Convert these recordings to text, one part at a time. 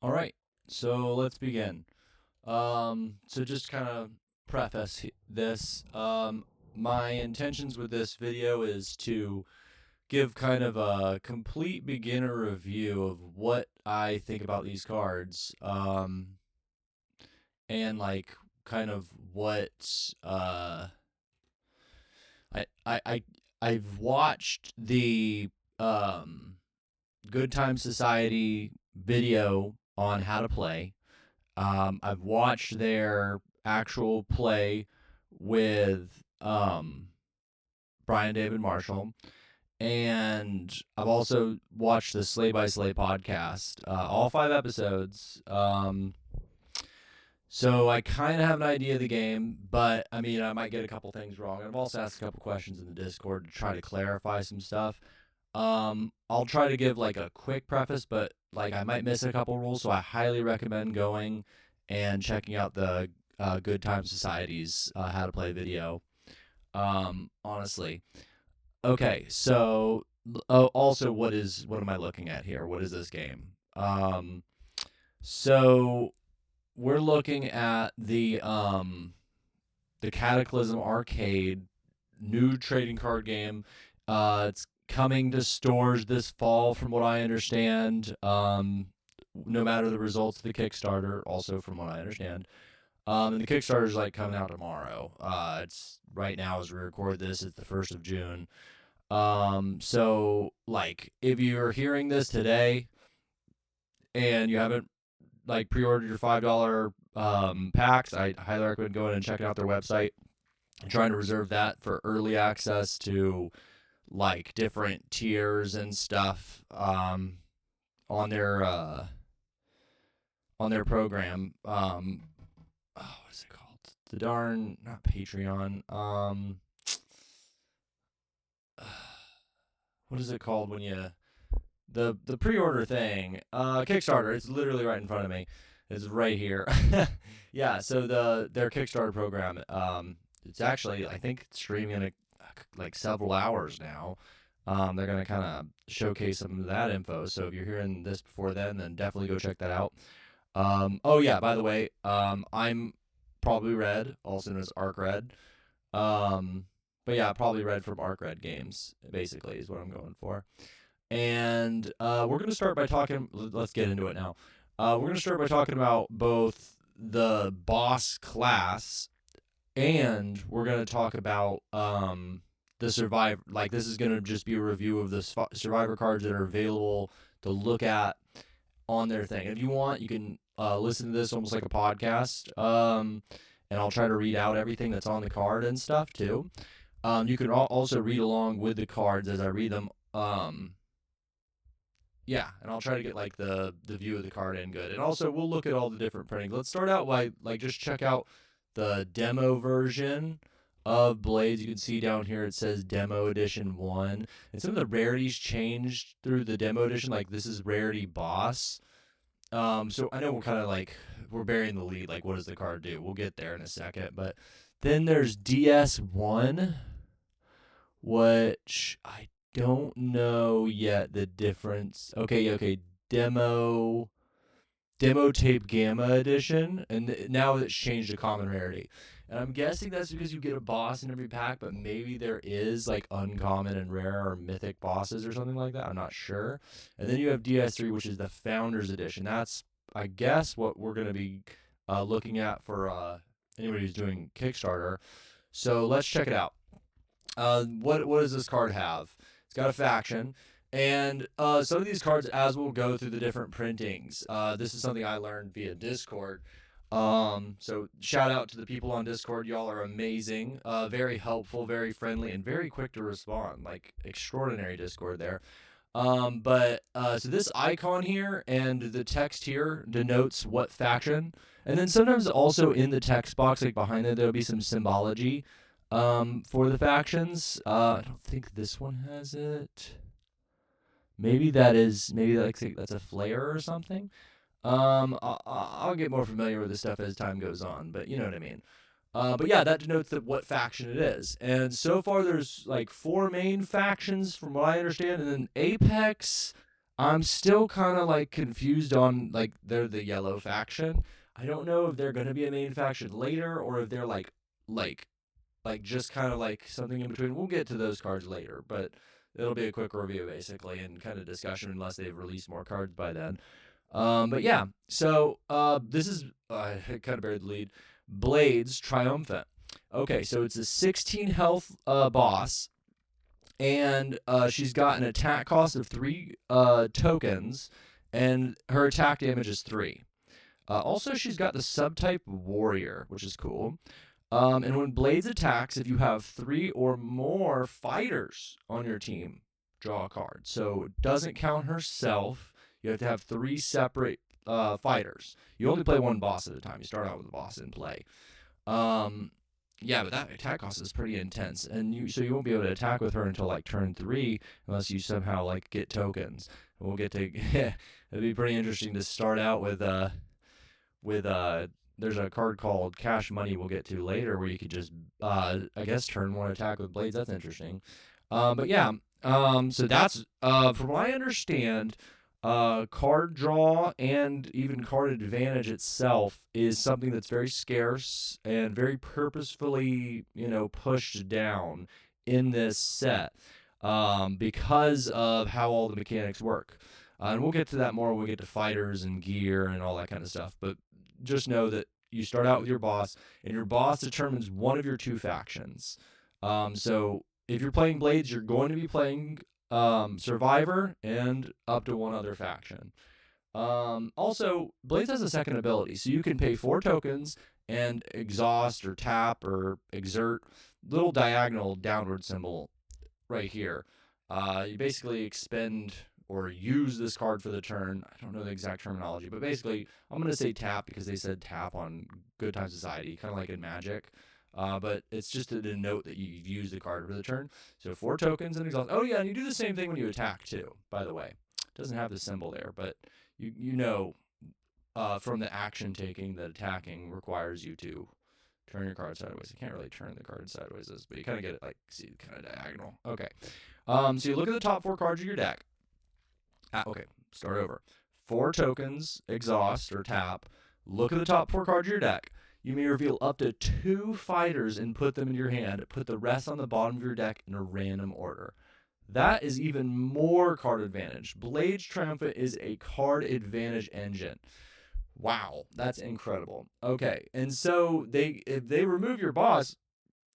All right, so let's begin. So just kind of preface this. My intentions with this video is to give kind of a complete beginner review of what I think about these cards, and like kind of what I I I I've watched the um Good Time Society video on how to play. I've watched their actual play with Brian David Marshall, and I've also watched the Slay by Slay podcast, all 5 episodes. So I kind of have an idea of the game, but I mean, I might get a couple things wrong. I've also asked a couple questions in the Discord to try to clarify some stuff. I'll try to give like a quick preface, but like I might miss a couple rules, so I highly recommend going and checking out the Good Time Society's how to play video. Honestly. Okay, so also what am I looking at here? What is this game? So we're looking at the Cataclysm Arcade new trading card game. It's coming to stores this fall, from what I understand. No matter the results of the Kickstarter, also from what I understand. And the Kickstarter is like coming out tomorrow. It's right now as we record this. It's the 1st of June. So like if you're hearing this today and you haven't like pre-ordered your $5 packs, I highly recommend going and checking out their website and trying to reserve that for early access to like different tiers and stuff on their program. What is it called? The darn not Patreon. What is it called when you the pre-order thing? Kickstarter. It's literally right in front of me. It's right here. Yeah. So their Kickstarter program. It's actually I think it's streaming in like several hours now. They're gonna kind of showcase some of that info. So if you're hearing this before then definitely go check that out. Oh yeah, by the way, I'm ProbablyRed, also known as ArcRed. But yeah, probably Red from ArcRed Games, basically, is what I'm going for. And we're gonna start by talking. Let's get into it now. We're gonna start by talking about both the boss class, and we're gonna talk about the survivor. Like this is gonna just be a review of the survivor cards that are available to look at on their thing. If you want, you can listen to this almost like a podcast. And I'll try to read out everything that's on the card and stuff too. You can also read along with the cards as I read them. Yeah, and I'll try to get like the view of the card in good. And also we'll look at all the different printings. Let's start out by like just check out the demo version of Blades. You can see down here it says Demo Edition 1. And some of the rarities changed through the demo edition. Like this is Rarity Boss. So I know we're kind of like we're burying the lead. Like, what does the card do? We'll get there in a second. But then there's DS1, which I don't know yet the difference. Okay. Demo Tape Gamma Edition, and now it's changed to Common Rarity. And I'm guessing that's because you get a boss in every pack, but maybe there is like uncommon and rare or mythic bosses or something like that. I'm not sure. And then you have DS3, which is the Founders Edition. That's, I guess, what we're going to be looking at for anybody who's doing Kickstarter. So let's check it out. What does this card have? It's got a faction. And some of these cards, as we'll go through the different printings, this is something I learned via Discord. So shout out to the people on Discord. Y'all are amazing, very helpful, very friendly, and very quick to respond. Like extraordinary Discord there. So this icon here and the text here denotes what faction, and then sometimes also in the text box, like behind it, there'll be some symbology, for the factions. I don't think this one has it. Maybe that's a flare or something. I'll get more familiar with this stuff as time goes on, but you know what I mean. But yeah, that denotes what faction it is. And so far, there's like 4 main factions from what I understand, and then Apex. I'm still kind of like confused on like they're the yellow faction. I don't know if they're gonna be a main faction later or if they're like just kind of like something in between. We'll get to those cards later, but it'll be a quick review basically and kind of discussion unless they've released more cards by then. But yeah, so this is I kind of buried the lead. Blades Triumphant. Okay, so it's a 16 health boss, and she's got an attack cost of 3 tokens, and her attack damage is 3. Also, she's got the subtype Warrior, which is cool. And when Blades attacks, if you have 3 or more fighters on your team, draw a card. So it doesn't count herself. You have to have 3 separate fighters. You only play one boss at a time. You start out with a boss in play. Yeah, but that attack cost is pretty intense, and you won't be able to attack with her until like turn 3 unless you somehow like get tokens. And we'll get to it'd be pretty interesting to start out with there's a card called Cash Money we'll get to later where you could just I guess turn 1 attack with blades. That's interesting. But yeah, so that's from what I understand, card draw and even card advantage itself is something that's very scarce and very purposefully, pushed down in this set because of how all the mechanics work. And we'll get to that more when we get to fighters and gear and all that kind of stuff. But just know that you start out with your boss, and your boss determines one of your 2 factions. So if you're playing Blades, you're going to be playing Survivor and up to 1 other faction. Also, Blades has a second ability, so you can pay 4 tokens and exhaust or tap or exert, little diagonal downward symbol right here. You basically expend or use this card for the turn. I don't know the exact terminology, but basically, I'm going to say tap because they said tap on Good Time Society, kind of like in Magic. But it's just to denote that you've used the card for the turn. So 4 tokens and exhaust. Oh, yeah, and you do the same thing when you attack, too, by the way. It doesn't have the symbol there, but you know from the action taking that attacking requires you to turn your card sideways. I can't really turn the card sideways, but you kind of get it, like, see, kind of diagonal. Okay. So you look at the top 4 cards of your deck. Okay, start over. 4 tokens, exhaust, or tap. Look at the top 4 cards of your deck. You may reveal up to 2 fighters and put them in your hand. Put the rest on the bottom of your deck in a random order. That is even more card advantage. Blades Triumphant is a card advantage engine. Wow, that's incredible. Okay, and so if they remove your boss,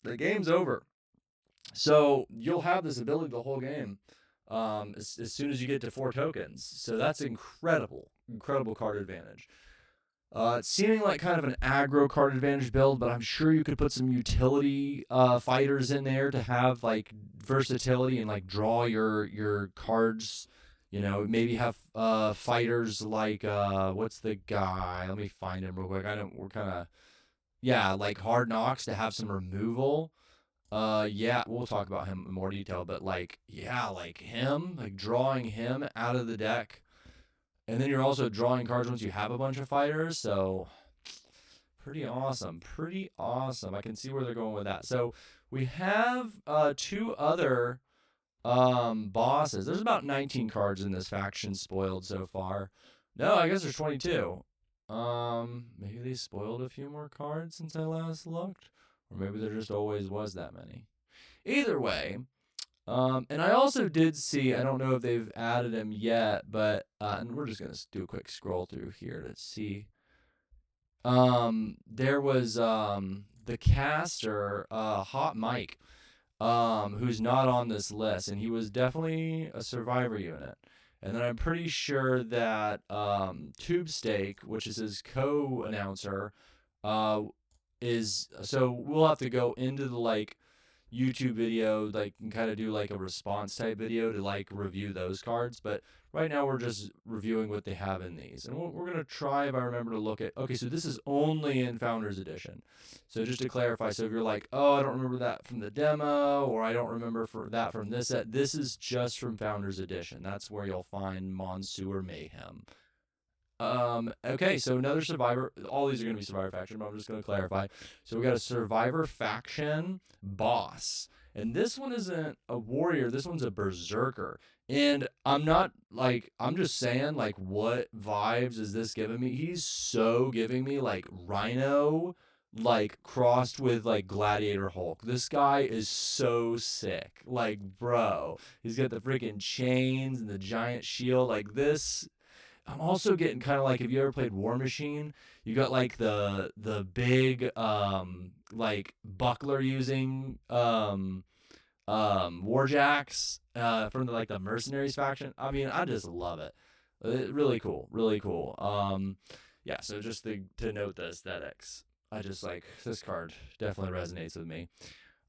the game's over. So you'll have this ability the whole game as soon as you get to 4 tokens. So that's incredible card advantage. It's seeming like kind of an aggro card advantage build, but I'm sure you could put some utility fighters in there to have like versatility and like draw your cards. Maybe have fighters like what's the guy? Let me find him real quick. We're kind of like Hard Knocks to have some removal. Yeah, we'll talk about him in more detail, but like him, like drawing him out of the deck. And then you're also drawing cards once you have a bunch of fighters, so pretty awesome. I can see where they're going with that. So we have 2 other bosses. There's about 19 cards in this faction spoiled so far. No, I guess there's 22. Maybe they spoiled a few more cards since I last looked, or maybe there just always was that many. Either way, and I also did see, I don't know if they've added him yet, but and we're just gonna do a quick scroll through here to see. There was the caster, Hot Mike, who's not on this list, and he was definitely a Survivor unit. And then I'm pretty sure that Tube Steak, which is his co-announcer, is, so we'll have to go into the like YouTube video, like, and kind of do like a response type video to like review those cards. But right now we're just reviewing what they have in these, and we're gonna try, if I remember, to look at. Okay, so this is only in Founders Edition. So just to clarify, so if you're like, oh, I don't remember that from the demo, or I don't remember that from this set, this is just from Founders Edition. That's where you'll find Monsoor Mayhem. Okay, so another survivor. All these are going to be survivor faction, but I'm just going to clarify. So we got a survivor faction boss, and this one isn't a warrior. This one's a berserker. And I'm not like, I'm just saying, like, what vibes is this giving me? He's so giving me like Rhino, like crossed with like Gladiator Hulk. This guy is so sick. Like, bro, he's got the freaking chains and the giant shield. Like this, I'm also getting kind of like, if you ever played War Machine, you got like the big like buckler using warjacks from the, like the mercenaries faction. I mean, I just love it. Really cool, really cool. Yeah, so just to note the aesthetics. I just like this card, definitely resonates with me.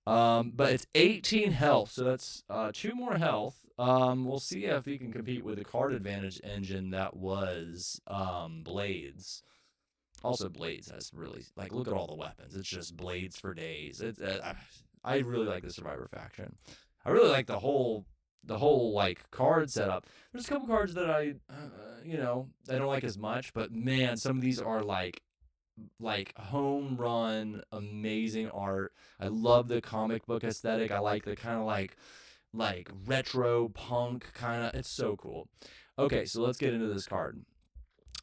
But it's 18 health, so that's 2 more health. We'll see if he can compete with the card advantage engine that was Blades. Also, Blades has really, like, look at all the weapons. It's just Blades for days. I really like the Survivor faction. I really like the whole like card setup. There's a couple cards that I don't like as much, but man, some of these are like home run, amazing art. I love the comic book aesthetic. I like the kind of like retro punk kind of. It's so cool. Okay, so let's get into this card.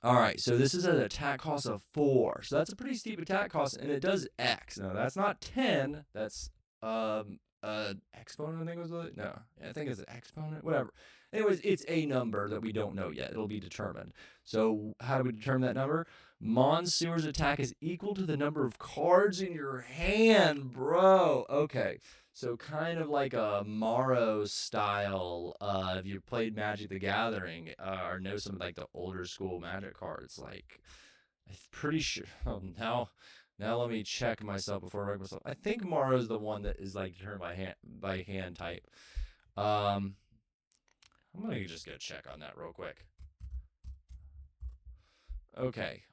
All right, so this is an attack cost of 4. So that's a pretty steep attack cost, and it does X. No, that's not 10. That's exponent, I think it was. No, I think it's an exponent. Whatever. Anyways, it's a number that we don't know yet. It'll be determined. So how do we determine that number? Monseur's attack is equal to the number of cards in your hand, bro. Okay. So kind of like a Morrow style. If you played Magic the Gathering or know some like the older school Magic cards, like I'm pretty sure. Oh, now let me check myself before I wreck myself. I think Morrow's the one that is like determined by hand type. Um, I'm gonna just go check on that real quick. Okay.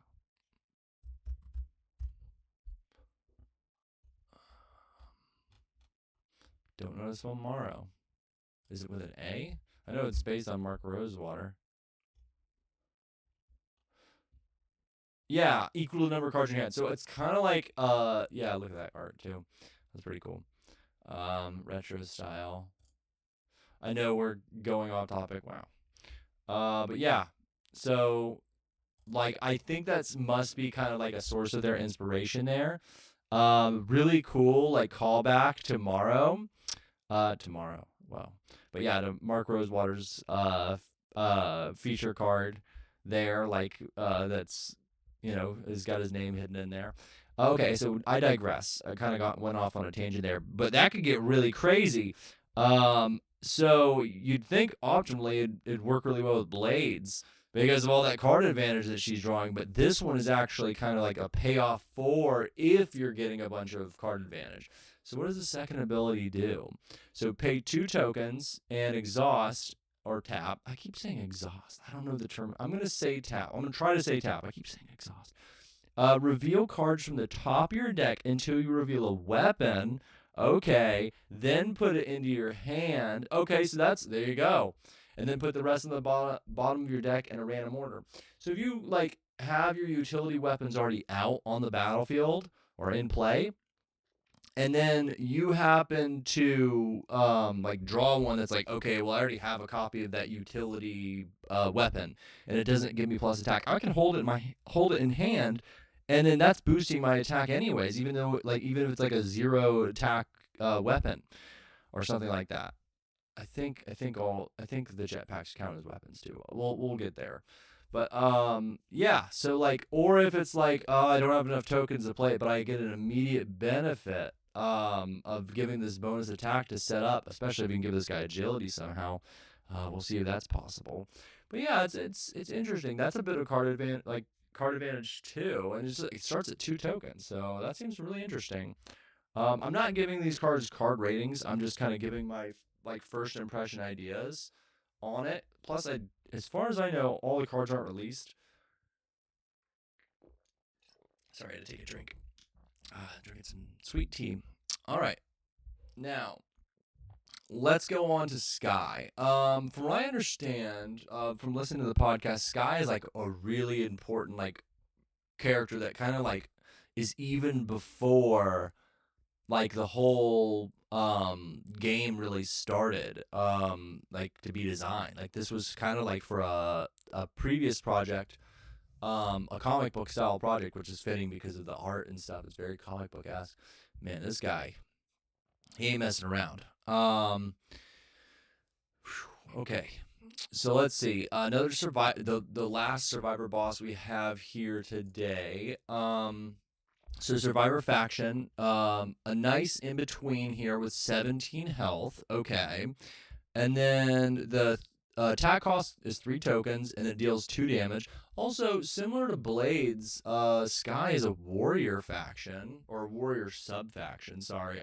Don't know this one, Morrow. Is it with an A? I know it's based on Mark Rosewater. Yeah, equal to the number of cards in your hand. So it's kind of like, yeah, look at that art too. That's pretty cool. Retro style. I know we're going off topic. Wow. But yeah, so like I think that's must be kind of like a source of their inspiration there. Really cool, like callback tomorrow. Tomorrow. Wow. But yeah, to Mark Rosewater's feature card there, like that's has got his name hidden in there. Okay, so I digress. I kind of went off on a tangent there, but that could get really crazy. So you'd think optimally it'd work really well with Blades because of all that card advantage that she's drawing, but this one is actually kind of like a payoff for if you're getting a bunch of card advantage. So what does the second ability do? So pay 2 tokens and exhaust or tap. I keep saying exhaust. I don't know the term. I'm going to say tap. I'm going to try to say tap. I keep saying exhaust. Reveal cards from the top of your deck until you reveal a weapon. Okay. Then put it into your hand. Okay, so there you go. And then put the rest of the bottom of your deck in a random order. So if you like have your utility weapons already out on the battlefield or in play, and then you happen to like draw one that's like, okay, well I already have a copy of that utility weapon and it doesn't give me plus attack, I can hold it in hand, and then that's boosting my attack anyways, even if it's like a 0 attack weapon or something like that. I think the jetpacks count as weapons too. We'll get there. But yeah, so like, or if it's like, oh, I don't have enough tokens to play it, but I get an immediate benefit of giving this bonus attack to set up, especially if you can give this guy agility somehow. We'll see if that's possible. But yeah, it's interesting. That's a bit of card advantage too, and it starts at 2 tokens, so that seems really interesting. I'm not giving these cards card ratings. I'm just kind of giving my like first impression ideas on it. Plus, as far as I know, all the cards aren't released. Sorry, I had to take a drink. Drinking some sweet tea. All right, now let's go on to Sky. From what I understand, from listening to the podcast, Sky is like a really important like character that kind of like is even before like the whole game really started like to be designed. Like this was kind of like for a previous project, a comic book style project, which is fitting because of the art and stuff. It's very comic book-esque. Man, this guy, he ain't messing around. Okay, so let's see. Another the last survivor boss we have here today. So survivor faction, a nice in between here with 17 health. Okay, and then the attack cost is 3 tokens, and it deals 2 damage. Also, similar to Blades, Sky is a warrior faction or warrior sub faction. Sorry,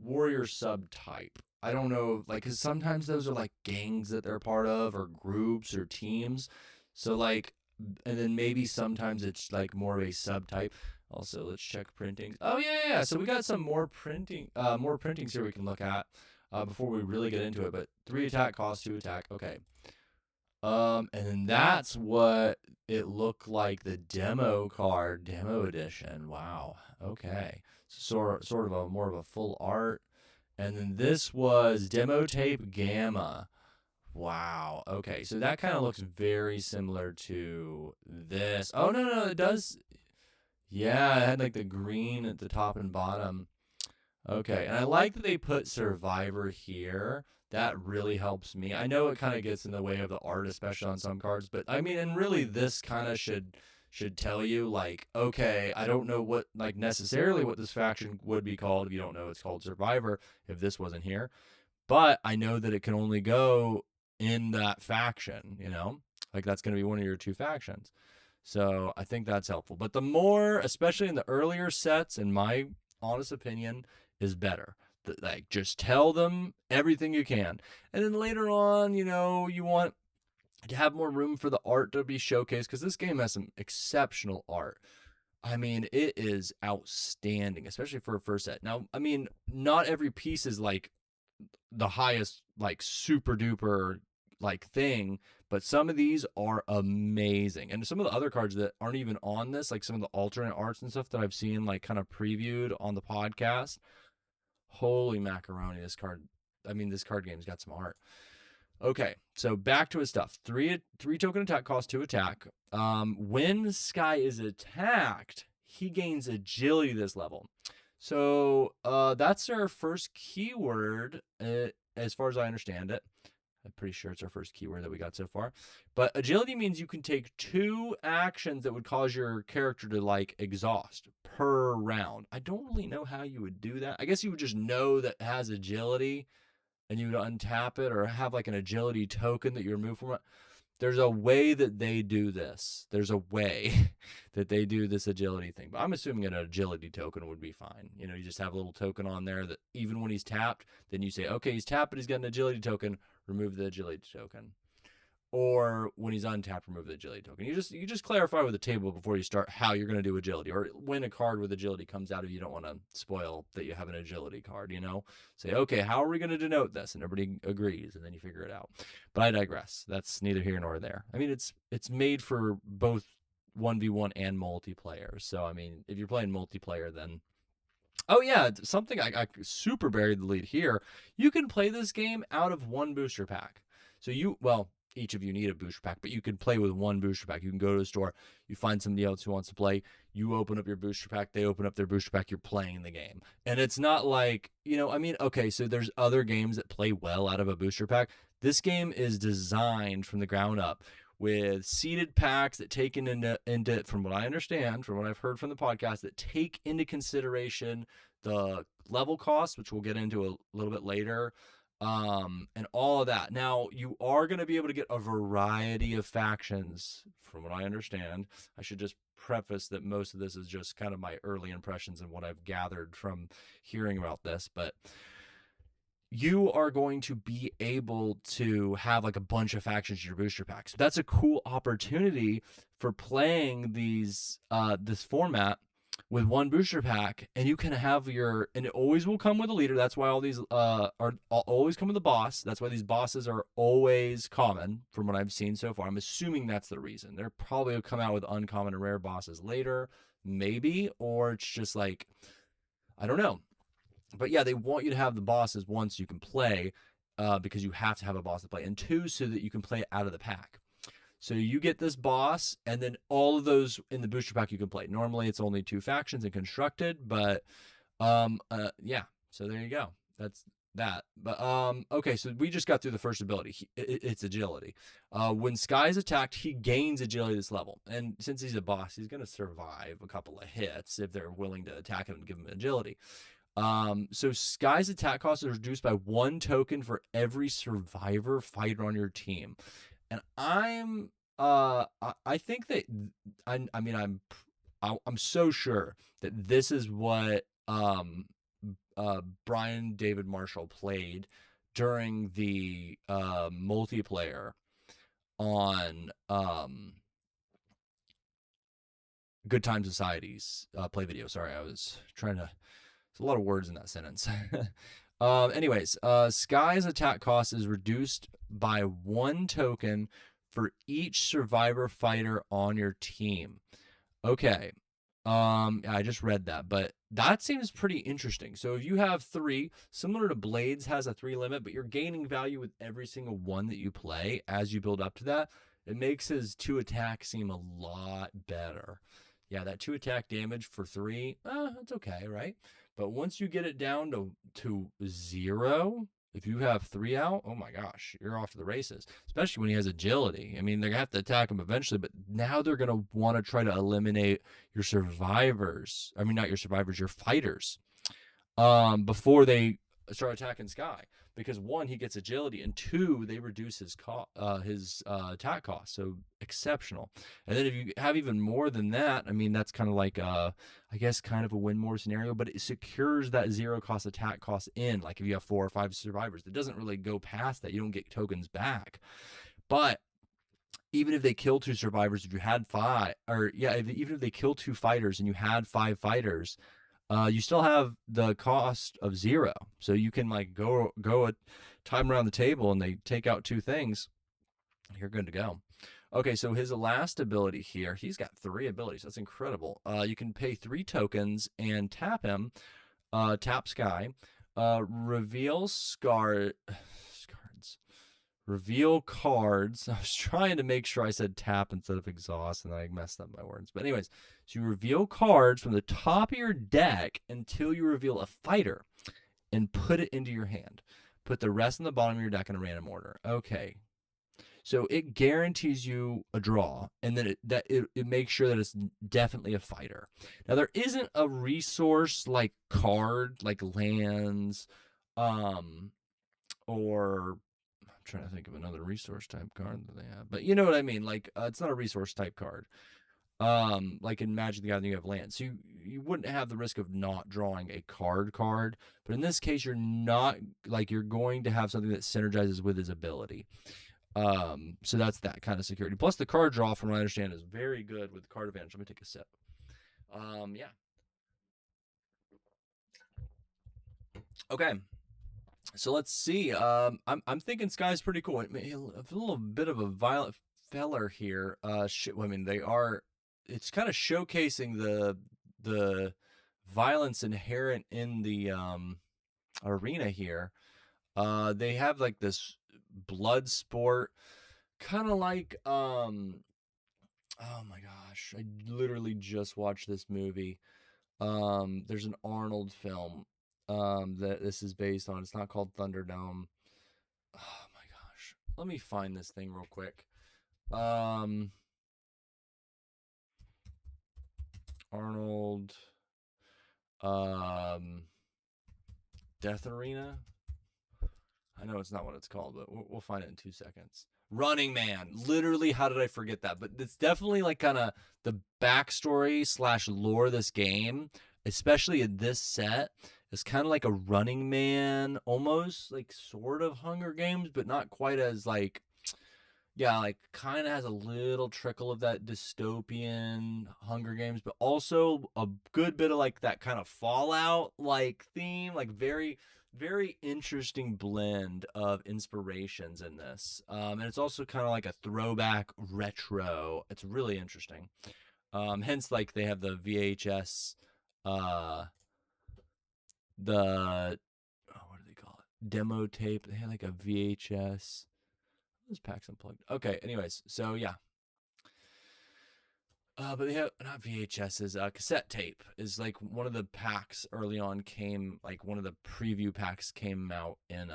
warrior subtype. I don't know, like, because sometimes those are like gangs that they're part of, or groups, or teams. So like, and then maybe sometimes it's like more of a subtype. Also, let's check printings. Oh yeah. So we got some more printings here we can look at before we really get into it. But 3 attack cost, 2 attack. Okay. And then that's what it looked like, the demo card, demo edition. Wow. Okay. So sort of a more of a full art. And then this was demo tape gamma. Wow. Okay. So that kind of looks very similar to this. Oh no, it does. Yeah, it had like the green at the top and bottom. Okay. And I like that they put Survivor here. That really helps me. I know it kind of gets in the way of the art, especially on some cards, but I mean, and really this kind of should tell you like, okay, I don't know what like necessarily what this faction would be called. If you don't know, it's called Survivor if this wasn't here. But I know that it can only go in that faction, like that's going to be one of your 2 factions. So I think that's helpful. But the more, especially in the earlier sets, in my honest opinion, is better. Like, just tell them everything you can. And then later on, you want to have more room for the art to be showcased, because this game has some exceptional art. I mean, it is outstanding, especially for a first set. Now, I mean, not every piece is like the highest, like super duper like thing, but some of these are amazing. And some of the other cards that aren't even on this, like some of the alternate arts and stuff that I've seen like kind of previewed on the podcast, holy macaroni, this card game's got some art. Okay, so back to his stuff. Three token attack cost, 2 attack. When Sky is attacked, he gains agility this level. So that's our first keyword, as far as I understand it. I'm pretty sure it's our first keyword that we got so far. But agility means you can take 2 actions that would cause your character to like exhaust per round. I don't really know how you would do that. I guess you would just know that it has agility and you would untap it, or have like an agility token that you remove from it. There's a way that they do this. There's a way that they do this agility thing. But I'm assuming an agility token would be fine. You just have a little token on there that even when he's tapped, then you say, okay, he's tapped, but he's got an agility token, remove the agility token. Or when he's untapped, remove the agility token. You just clarify with the table before you start how you're going to do agility. Or when a card with agility comes out, if you don't want to spoil that you have an agility card, say, okay, how are we going to denote this? And everybody agrees, and then you figure it out. But I digress. That's neither here nor there. I mean, it's made for both 1v1 and multiplayer. So I mean, if you're playing multiplayer, then oh yeah, something I super buried the lead here. You can play this game out of 1 booster pack. So each of you need a booster pack, but you can play with 1 booster pack. You can go to the store, you find somebody else who wants to play, you open up your booster pack, they open up their booster pack, you're playing the game. And it's not like, okay, so there's other games that play well out of a booster pack. This game is designed from the ground up with seeded packs that take into, from what I understand, from what I've heard from the podcast, that take into consideration the level cost, which we'll get into a little bit later, and all of that. Now, you are going to be able to get a variety of factions, from what I understand. I should just preface that most of this is just kind of my early impressions and what I've gathered from hearing about this, but you are going to be able to have like a bunch of factions in your booster packs. That's a cool opportunity for playing this format with one booster pack, and you can have your, and it always will come with a leader. That's why all these always come with a boss. That's why these bosses are always common from what I've seen so far. I'm assuming that's the reason. They're probably will come out with uncommon and rare bosses later, maybe, or it's just like, I don't know. But yeah, they want you to have the bosses once you can play, because you have to have a boss to play, and two, so that you can play it out of the pack. So you get this boss, and then all of those in the booster pack you can play. Normally it's only 2 factions and constructed, but yeah. So there you go. That's that. But okay, so we just got through the first ability. It's agility. When Sky's attacked, he gains agility this level, and since he's a boss, he's gonna survive a couple of hits if they're willing to attack him and give him agility. So Sky's attack cost is reduced by 1 token for every survivor fighter on your team. And I think that I'm so sure that this is what Brian David Marshall played during the multiplayer on Good Time Society's play video. Sorry, I was trying to. There's a lot of words in that sentence. Anyways, Sky's attack cost is reduced by 1 token for each survivor fighter on your team. Okay. I just read that, but that seems pretty interesting. So if you have 3, similar to Blades has a 3 limit, but you're gaining value with every single one that you play as you build up to that, it makes his 2 attack seem a lot better. Yeah, that 2 attack damage for 3, that's okay, right? But once you get it down to 0, if you have 3 out, oh my gosh, you're off to the races. Especially when he has agility. I mean, they're gonna have to attack him eventually, but now they're gonna want to try to eliminate your survivors. I mean, not your survivors, your fighters, before they start attacking Sky. Because 1, he gets agility, and 2, they reduce his attack cost. So exceptional. And then if you have even more than that, I mean, that's kind of like I guess kind of a win more scenario, but it secures that 0 cost attack cost in. Like if you have 4 or 5 survivors, it doesn't really go past that. You don't get tokens back. But even if they kill 2 survivors, if you had 5, or yeah, even if they kill 2 fighters and you had 5 fighters, you still have the cost of 0. So you can like go a time around the table and they take out 2 things. You're good to go. Okay, so his last ability here, he's got 3 abilities. That's incredible. You can pay 3 tokens and tap him, tap Sky, reveal reveal cards. I was trying to make sure I said tap instead of exhaust, and I messed up my words. But anyways, so you reveal cards from the top of your deck until you reveal a fighter and put it into your hand. Put the rest in the bottom of your deck in a random order. Okay. So it guarantees you a draw, and then it makes sure that it's definitely a fighter. Now, there isn't a resource like card, like lands, or trying to think of another resource type card that they have, but you know what I mean. Like it's not a resource type card. Like in Magic the Gathering, you have lands, so you wouldn't have the risk of not drawing a card. But in this case, you're not, like, you're going to have something that synergizes with his ability. So that's that kind of security. Plus, the card draw, from what I understand, is very good with card advantage. Let me take a sip. Yeah. Okay. So let's see. I'm thinking Sky's pretty cool. A little bit of a violent feller here. I mean, they are. It's kind of showcasing the violence inherent in the arena here. They have like this blood sport, kind of like oh my gosh, I literally just watched this movie. There's an Arnold film that this is based on. It's not called Thunderdome. Oh my gosh. Let me find this thing real quick. Arnold Death Arena. I know it's not what it's called, but we'll find it in 2 seconds. Running Man. Literally, how did I forget that? But it's definitely like kind of the backstory / lore of this game, especially in this set. It's kind of like a Running Man, almost like sort of Hunger Games, but not quite as like, Yeah, like kind of has a little trickle of that dystopian Hunger Games, but also a good bit of like that kind of Fallout like theme, like very interesting blend of inspirations in this. And it's also kind of like a throwback retro. It's really interesting. Hence, like they have the VHS, uh, the what do they call it? Demo tape. They had like a VHS. This pack's unplugged. Okay. Anyways, so yeah. But they have not VHS's. Cassette tape is like one of the packs early on came like one of the preview packs came out in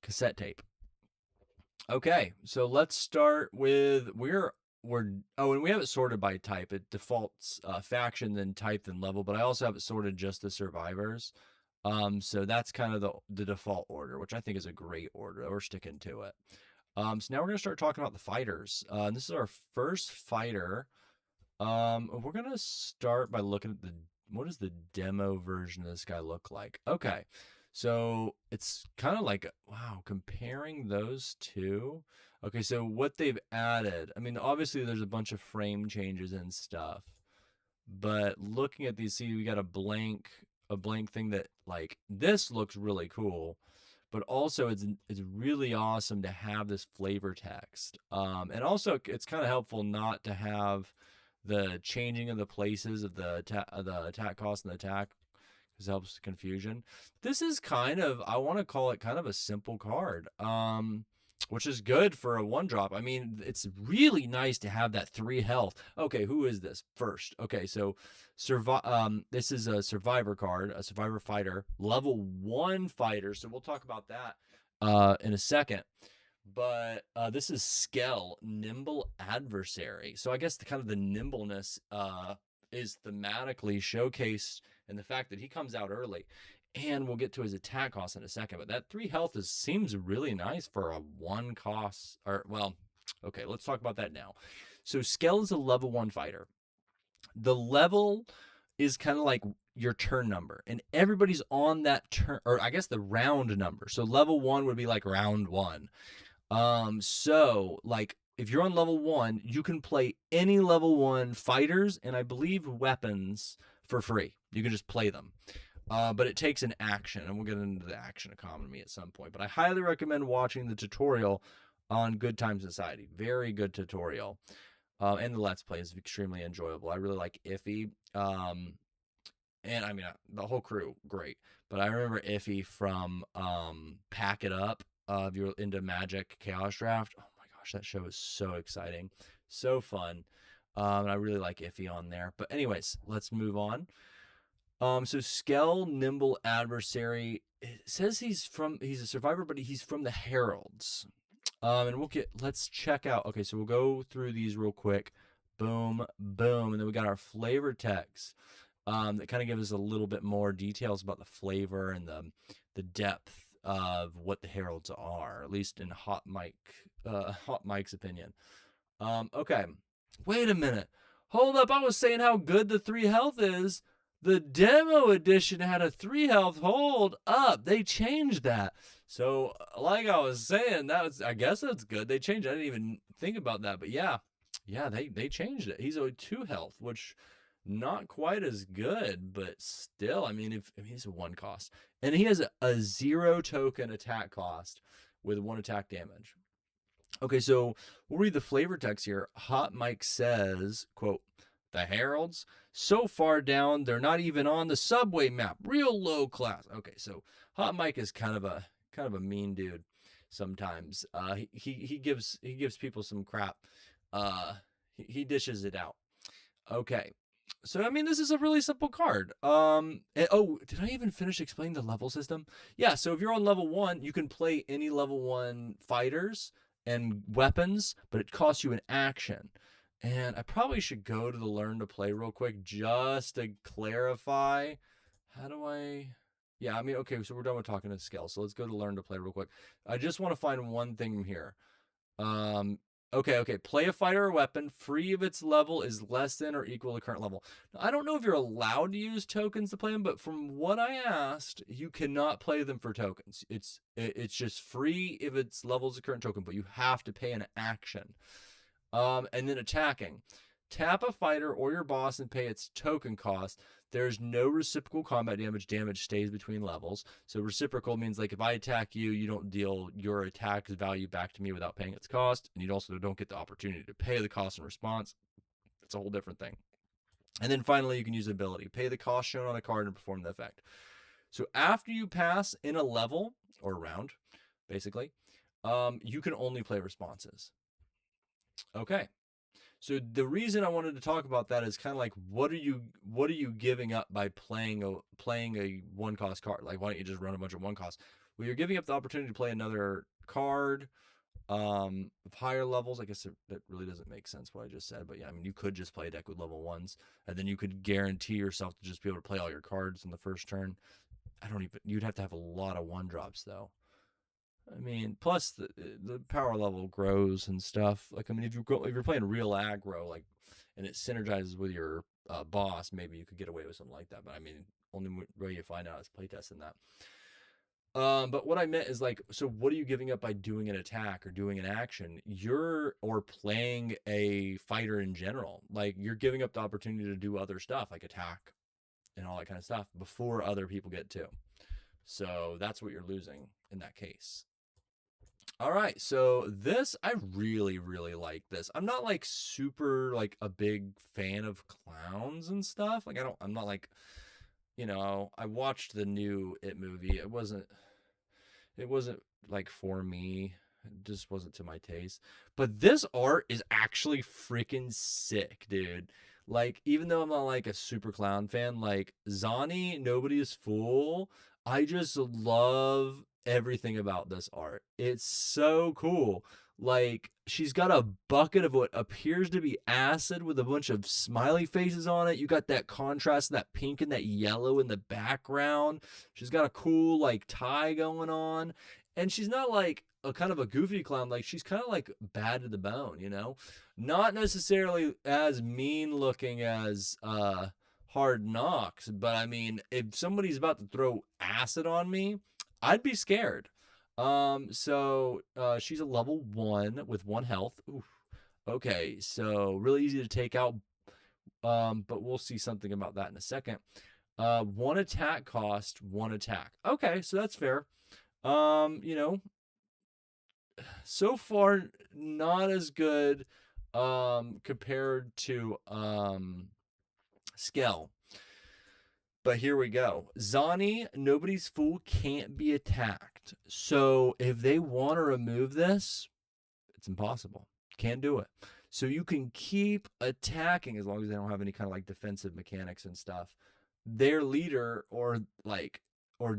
cassette tape. Okay, so let's start with we're oh, and we have it sorted by type. It defaults faction, then type, then level. But I also have it sorted just the survivors. So that's kind of the default order, which I think is a great order. We're sticking to it. So now we're gonna start talking about the fighters. This is our first fighter. We're gonna start by looking at what does the demo version of this guy look like? Okay, so it's kind of like wow, comparing those two. Okay, so what they've added. I mean, obviously there's a bunch of frame changes and stuff, but looking at these, see, we got a blank thing that like this looks really cool, but also it's really awesome to have this flavor text. And also it's kind of helpful not to have the changing of the places of the attack cost and the attack because it helps confusion. This is kind of I want to call it kind of a simple card. Which is good for a one drop. I mean, it's really nice to have that 3 health. Okay, who is this first? Okay, so this is a survivor card, a survivor fighter, level 1 fighter. So we'll talk about that in a second. But this is Skell, nimble adversary. So I guess the kind of the nimbleness is thematically showcased in the fact that he comes out early. And we'll get to his attack cost in a second. But that 3 health seems really nice for a 1 cost. Or, well, okay, let's talk about that now. So Skell is a level 1 fighter. The level is kind of like your turn number. And everybody's on that turn, or I guess the round number. So level 1 would be like round 1. So like if you're on level 1, you can play any level 1 fighters and I believe weapons for free. You can just play them. But it takes an action, and we'll get into the action economy at some point. But I highly recommend watching the tutorial on Good Time Society. Very good tutorial. And the Let's Play is extremely enjoyable. I really like Iffy. And I mean, the whole crew, great. But I remember Iffy from Pack It Up. If you're into Magic Chaos Draft, oh my gosh, that show is so exciting, so fun. And I really like Iffy on there. But anyways, let's move on. So Skell, nimble adversary. It says he's a survivor, but he's from the Heralds. And let's check out. Okay, so we'll go through these real quick. Boom, boom, and then we got our flavor text. That kind of gives us a little bit more details about the flavor and the depth of what the Heralds are, at least in Hot Mike's opinion. Okay, wait a minute. Hold up, I was saying how good the 3 health is. The demo edition had a 3 health. Hold up, they changed that. So, like I was saying, I guess that's good. They changed it. I didn't even think about that, but yeah, they changed it. He's a 2 health, which not quite as good, but still, I mean, he's a 1 cost, and he has a 0 token attack cost with 1 attack damage. Okay, so we'll read the flavor text here. Hot Mike says, quote, the Heralds, so far down, they're not even on the subway map. Real low class. Okay, so Hot Mike is kind of a mean dude sometimes. He gives people some crap. He dishes it out. Okay. So I mean, this is a really simple card. Oh, did I even finish explaining the level system? Yeah. So if you're on level 1, you can play any level 1 fighters and weapons, but it costs you an action. And I probably should go to the learn to play real quick just to clarify. How do I? Yeah, I mean, okay. So we're done with talking to Skell. So let's go to learn to play real quick. I just want to find one thing here. Um, Okay. Play a fighter or weapon free if its level is less than or equal to current level. Now, I don't know if you're allowed to use tokens to play them, but from what I asked, you cannot play them for tokens. It's just free if its level is a current token, but you have to pay an action. And then attacking. Tap a fighter or your boss and pay its token cost. There's no reciprocal combat damage. Damage stays between levels. So reciprocal means like if I attack you, you don't deal your attack's value back to me without paying its cost, and you also don't get the opportunity to pay the cost in response. It's a whole different thing. And then finally, you can use ability. Pay the cost shown on a card and perform the effect. So after you pass in a level or round, basically, you can only play responses. Okay. So the reason I wanted to talk about that is kind of like what are you giving up by playing a one cost card? Like why don't you just run a bunch of one costs? Well, you're giving up the opportunity to play another card of higher levels. I guess that really doesn't make sense what I just said, but yeah, I mean you could just play a deck with level ones, and then you could guarantee yourself to just be able to play all your cards in the first turn. You'd have to have a lot of one drops though. I mean, plus the power level grows and stuff. Like, I mean, if you're playing real aggro, like, and it synergizes with your boss, maybe you could get away with something like that. But I mean, only way you find out is playtesting that. But what I meant is like, so what are you giving up by doing an attack or doing an action? Or playing a fighter in general. Like, you're giving up the opportunity to do other stuff, like attack and all that kind of stuff before other people get to. So that's what you're losing in that case. All right, so this I really like this. I'm not like super like a big fan of clowns and stuff. Like I'm not like, I watched the new It movie. It wasn't like for me. It just wasn't to my taste. But this art is actually freaking sick, dude. Like, even though I'm not like a super clown fan, like Zani, Nobody's Fool, I just love everything about this art. It's so cool. Like, she's got a bucket of what appears to be acid with a bunch of smiley faces on it. You got that contrast, that pink and that yellow in the background. She's got a cool, like, tie going on. And she's not like a kind of a goofy clown. Like, she's kind of like bad to the bone, you know? Not necessarily as mean looking as Hard Knocks, but I mean, if somebody's about to throw acid on me, I'd be scared. So she's a level 1 with 1 health. Oof. Okay, so really easy to take out. But we'll see something about that in a second. 1 attack cost, 1 attack. Okay, so that's fair. You know, so far not as good compared to Skell. But here we go. Zani, Nobody's Fool can't be attacked. So if they want to remove this, it's impossible. Can't do it. So you can keep attacking as long as they don't have any kind of like defensive mechanics and stuff. Their leader or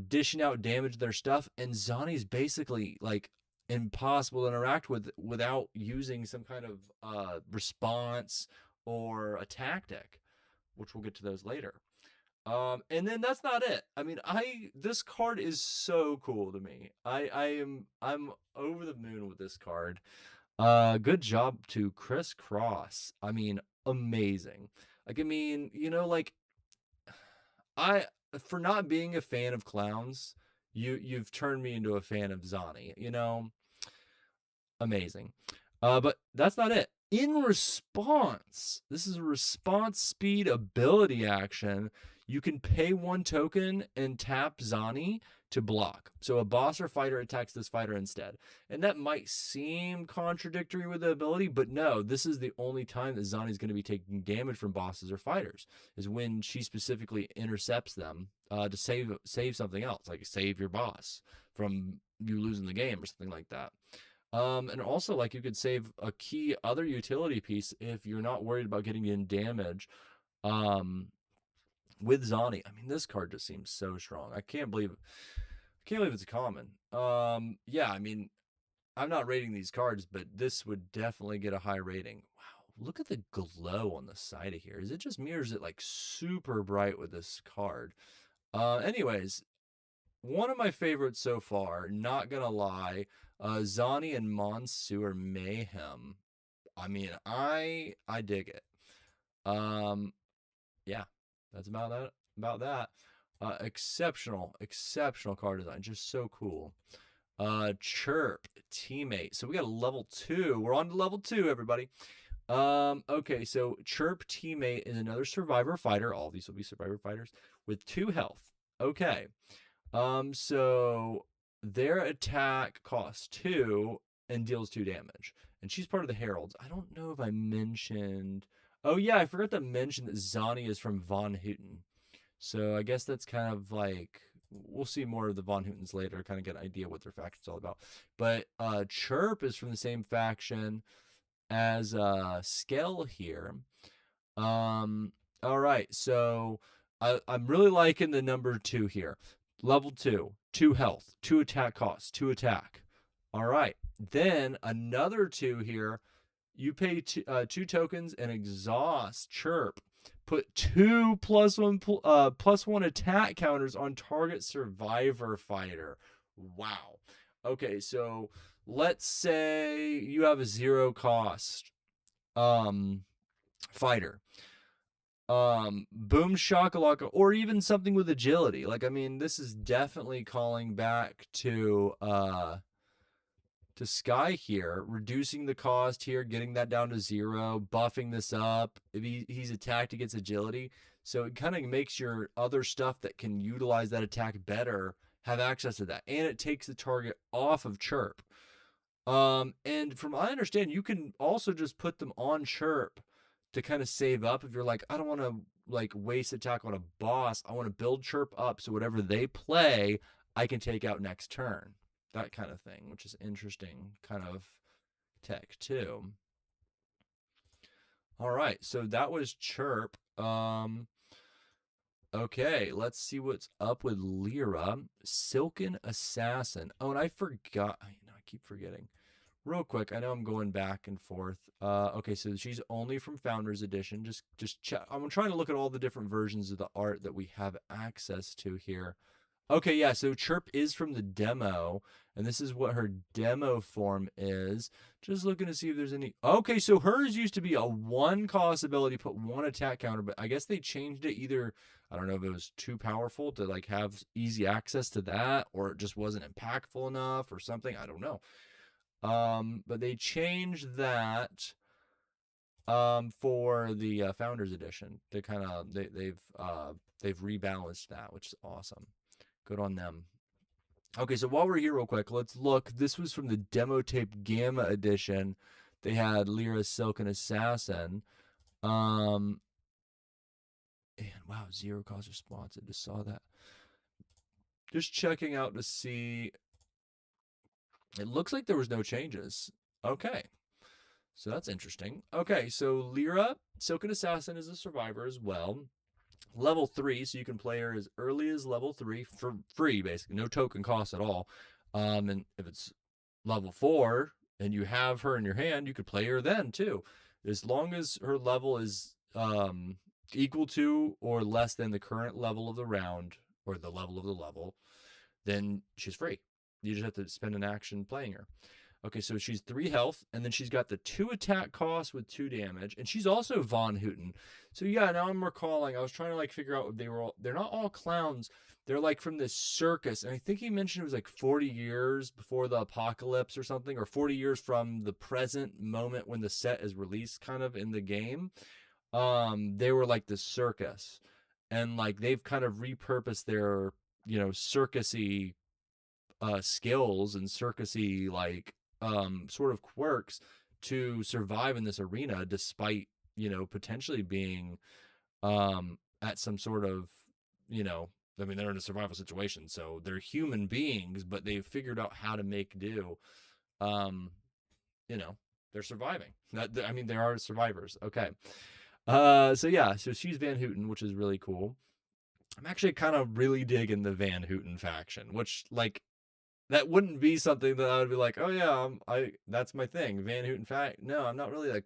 dishing out damage to their stuff, and Zani's basically like impossible to interact with without using some kind of response or a tactic, which we'll get to those later. And then that's not it. I mean, this card is so cool to me. I'm over the moon with this card. Good job to Chris Cross. I mean, amazing. Like, I mean, like I for not being a fan of clowns, you've turned me into a fan of Zani. Amazing. But that's not it. In response, this is a response speed ability action. You can pay 1 token and tap Zani to block. So a boss or fighter attacks this fighter instead. And that might seem contradictory with the ability, but no, this is the only time that Zani is going to be taking damage from bosses or fighters, is when she specifically intercepts them to save something else, like save your boss from you losing the game or something like that. And also, like, you could save a key other utility piece if you're not worried about getting in damage. With Zani, I mean, this card just seems so strong. I can't believe it's a common. Yeah, I mean, I'm not rating these cards, but this would definitely get a high rating. Wow, look at the glow on the side of here. Is it just me, or is it like super bright with this card? Anyways, one of my favorites so far, not gonna lie, Zani and Monsoor Mayhem. I mean, I dig it. Yeah, that's about that. Exceptional car design, just so cool. Chirp teammate. So we got a level 2. We're on to level 2, everybody. Okay, so Chirp teammate is another survivor fighter. All these will be survivor fighters with 2 health. Okay. So their attack costs 2 and deals 2 damage. And she's part of the Heralds. I don't know if I mentioned. Oh yeah, I forgot to mention that Zani is from Von Houten. So I guess that's kind of like we'll see more of the Von Houtens later, kind of get an idea what their faction's all about. But Chirp is from the same faction as Skell here. All right, so I'm really liking the number 2 here. Level 2, 2 health, 2 attack costs, 2 attack. All right, then another 2 here. You pay 2 tokens and exhaust Chirp. Put 2 +1 attack counters on target survivor fighter. Wow. Okay, so let's say you have a 0 cost fighter. Boom shakalaka, or even something with agility. Like, I mean, this is definitely calling back to Sky here, reducing the cost here, getting that down to 0, buffing this up. If he's attacked, he gets agility. So it kind of makes your other stuff that can utilize that attack better have access to that. And it takes the target off of Chirp. And from what I understand, you can also just put them on Chirp to kind of save up. If you're like, I don't want to like waste attack on a boss, I want to build Chirp up so whatever they play, I can take out next turn. That kind of thing, which is interesting kind of tech too. All right, so that was Chirp. Okay, let's see what's up with Lyra. Silken Assassin. Oh, and I forgot. I keep forgetting. Real quick, I know I'm going back and forth. Okay, so she's only from Founders Edition. Just check. I'm trying to look at all the different versions of the art that we have access to here. Okay, yeah, so Chirp is from the demo, and this is what her demo form is. Just looking to see if there's any. Okay, so hers used to be a 1 cost ability, put 1 attack counter, but I guess they changed it either. I don't know if it was too powerful to like have easy access to that, or it just wasn't impactful enough, or something. I don't know. But they changed that for the Founders Edition. They kind of they've rebalanced that, which is awesome. Good on them. Okay, so while we're here real quick, let's look. This was from the demo tape Gamma edition. They had Lyra Silken Assassin. And wow, 0 cost response. I just saw that. Just checking out to see. It looks like there was no changes. Okay. So that's interesting. Okay, so Lyra Silken Assassin is a survivor as well. Level 3, so you can play her as early as level 3 for free, basically, no token cost at all. And if it's level 4 and you have her in your hand, you could play her then too, as long as her level is equal to or less than the current level of the round or the level of the level. Then she's free. You just have to spend an action playing her. Okay, so she's 3 health, and then she's got the 2 attack cost with 2 damage, and she's also Von Houten. So yeah, now I'm recalling. I was trying to like figure out if they're not all clowns. They're like from this circus, and I think he mentioned it was like 40 years before the apocalypse or something, or 40 years from the present moment when the set is released, kind of in the game. They were like the circus, and like they've kind of repurposed their circusy skills and circusy like sort of quirks to survive in this arena, despite potentially being at some sort of I mean, they're in a survival situation, so they're human beings, but they've figured out how to make do. um they're surviving. I mean, there are survivors. Okay. So yeah, so she's Van Houten, which is really cool. I'm actually kind of really digging the Van Houten faction, which like that wouldn't be something that I would be like, oh yeah, that's my thing. Van Houten fact. No, I'm not really like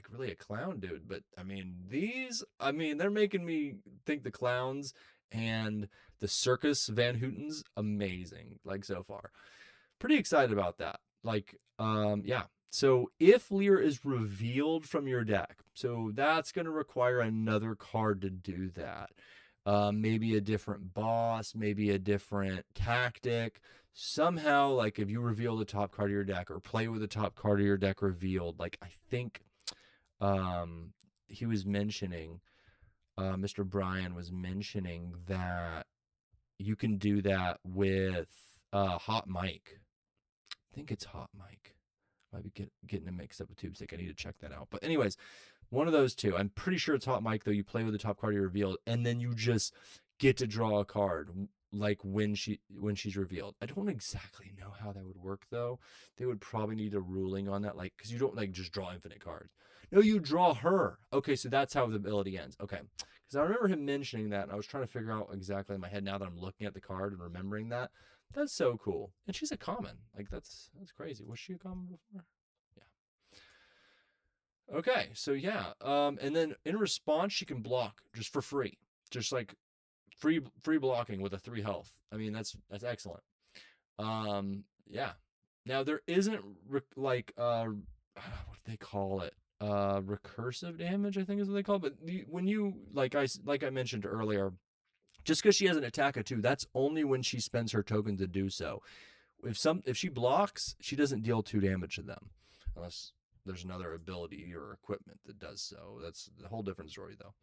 really a clown dude, but I mean they're making me think the clowns and the circus Van Houten's amazing, like so far. Pretty excited about that. Like, yeah. So if Lear is revealed from your deck, so that's going to require another card to do that. Maybe a different boss, maybe a different tactic. Somehow, like if you reveal the top card of your deck or play with the top card of your deck revealed, like I think um, he was mentioning, Mr. Bryan was mentioning that you can do that with Hot Mic. I think it's Hot Mic. Might be getting it mixed up with Tubestick. I need to check that out. But anyways, one of those two. I'm pretty sure it's Hot Mic though. You play with the top card you revealed, and then you just get to draw a card like when she's revealed. I don't exactly know how that would work though. They would probably need a ruling on that, like because you don't like just draw infinite cards. No, you draw her. Okay, so that's how the ability ends. Okay, because I remember him mentioning that, and I was trying to figure out exactly in my head now that I'm looking at the card and remembering that. That's so cool. And she's a common. Like that's crazy. Was she a common before? Yeah. Okay, so yeah. And then in response she can block just for free. Just like free blocking with a 3 health. I mean, that's excellent. Yeah. Now there isn't like what do they call it? Recursive damage, I think is what they call it. But when you like I mentioned earlier, just because she has an attack of 2, that's only when she spends her token to do so. If she blocks, she doesn't deal 2 damage to them, unless there's another ability or equipment that does so. That's a whole different story, though.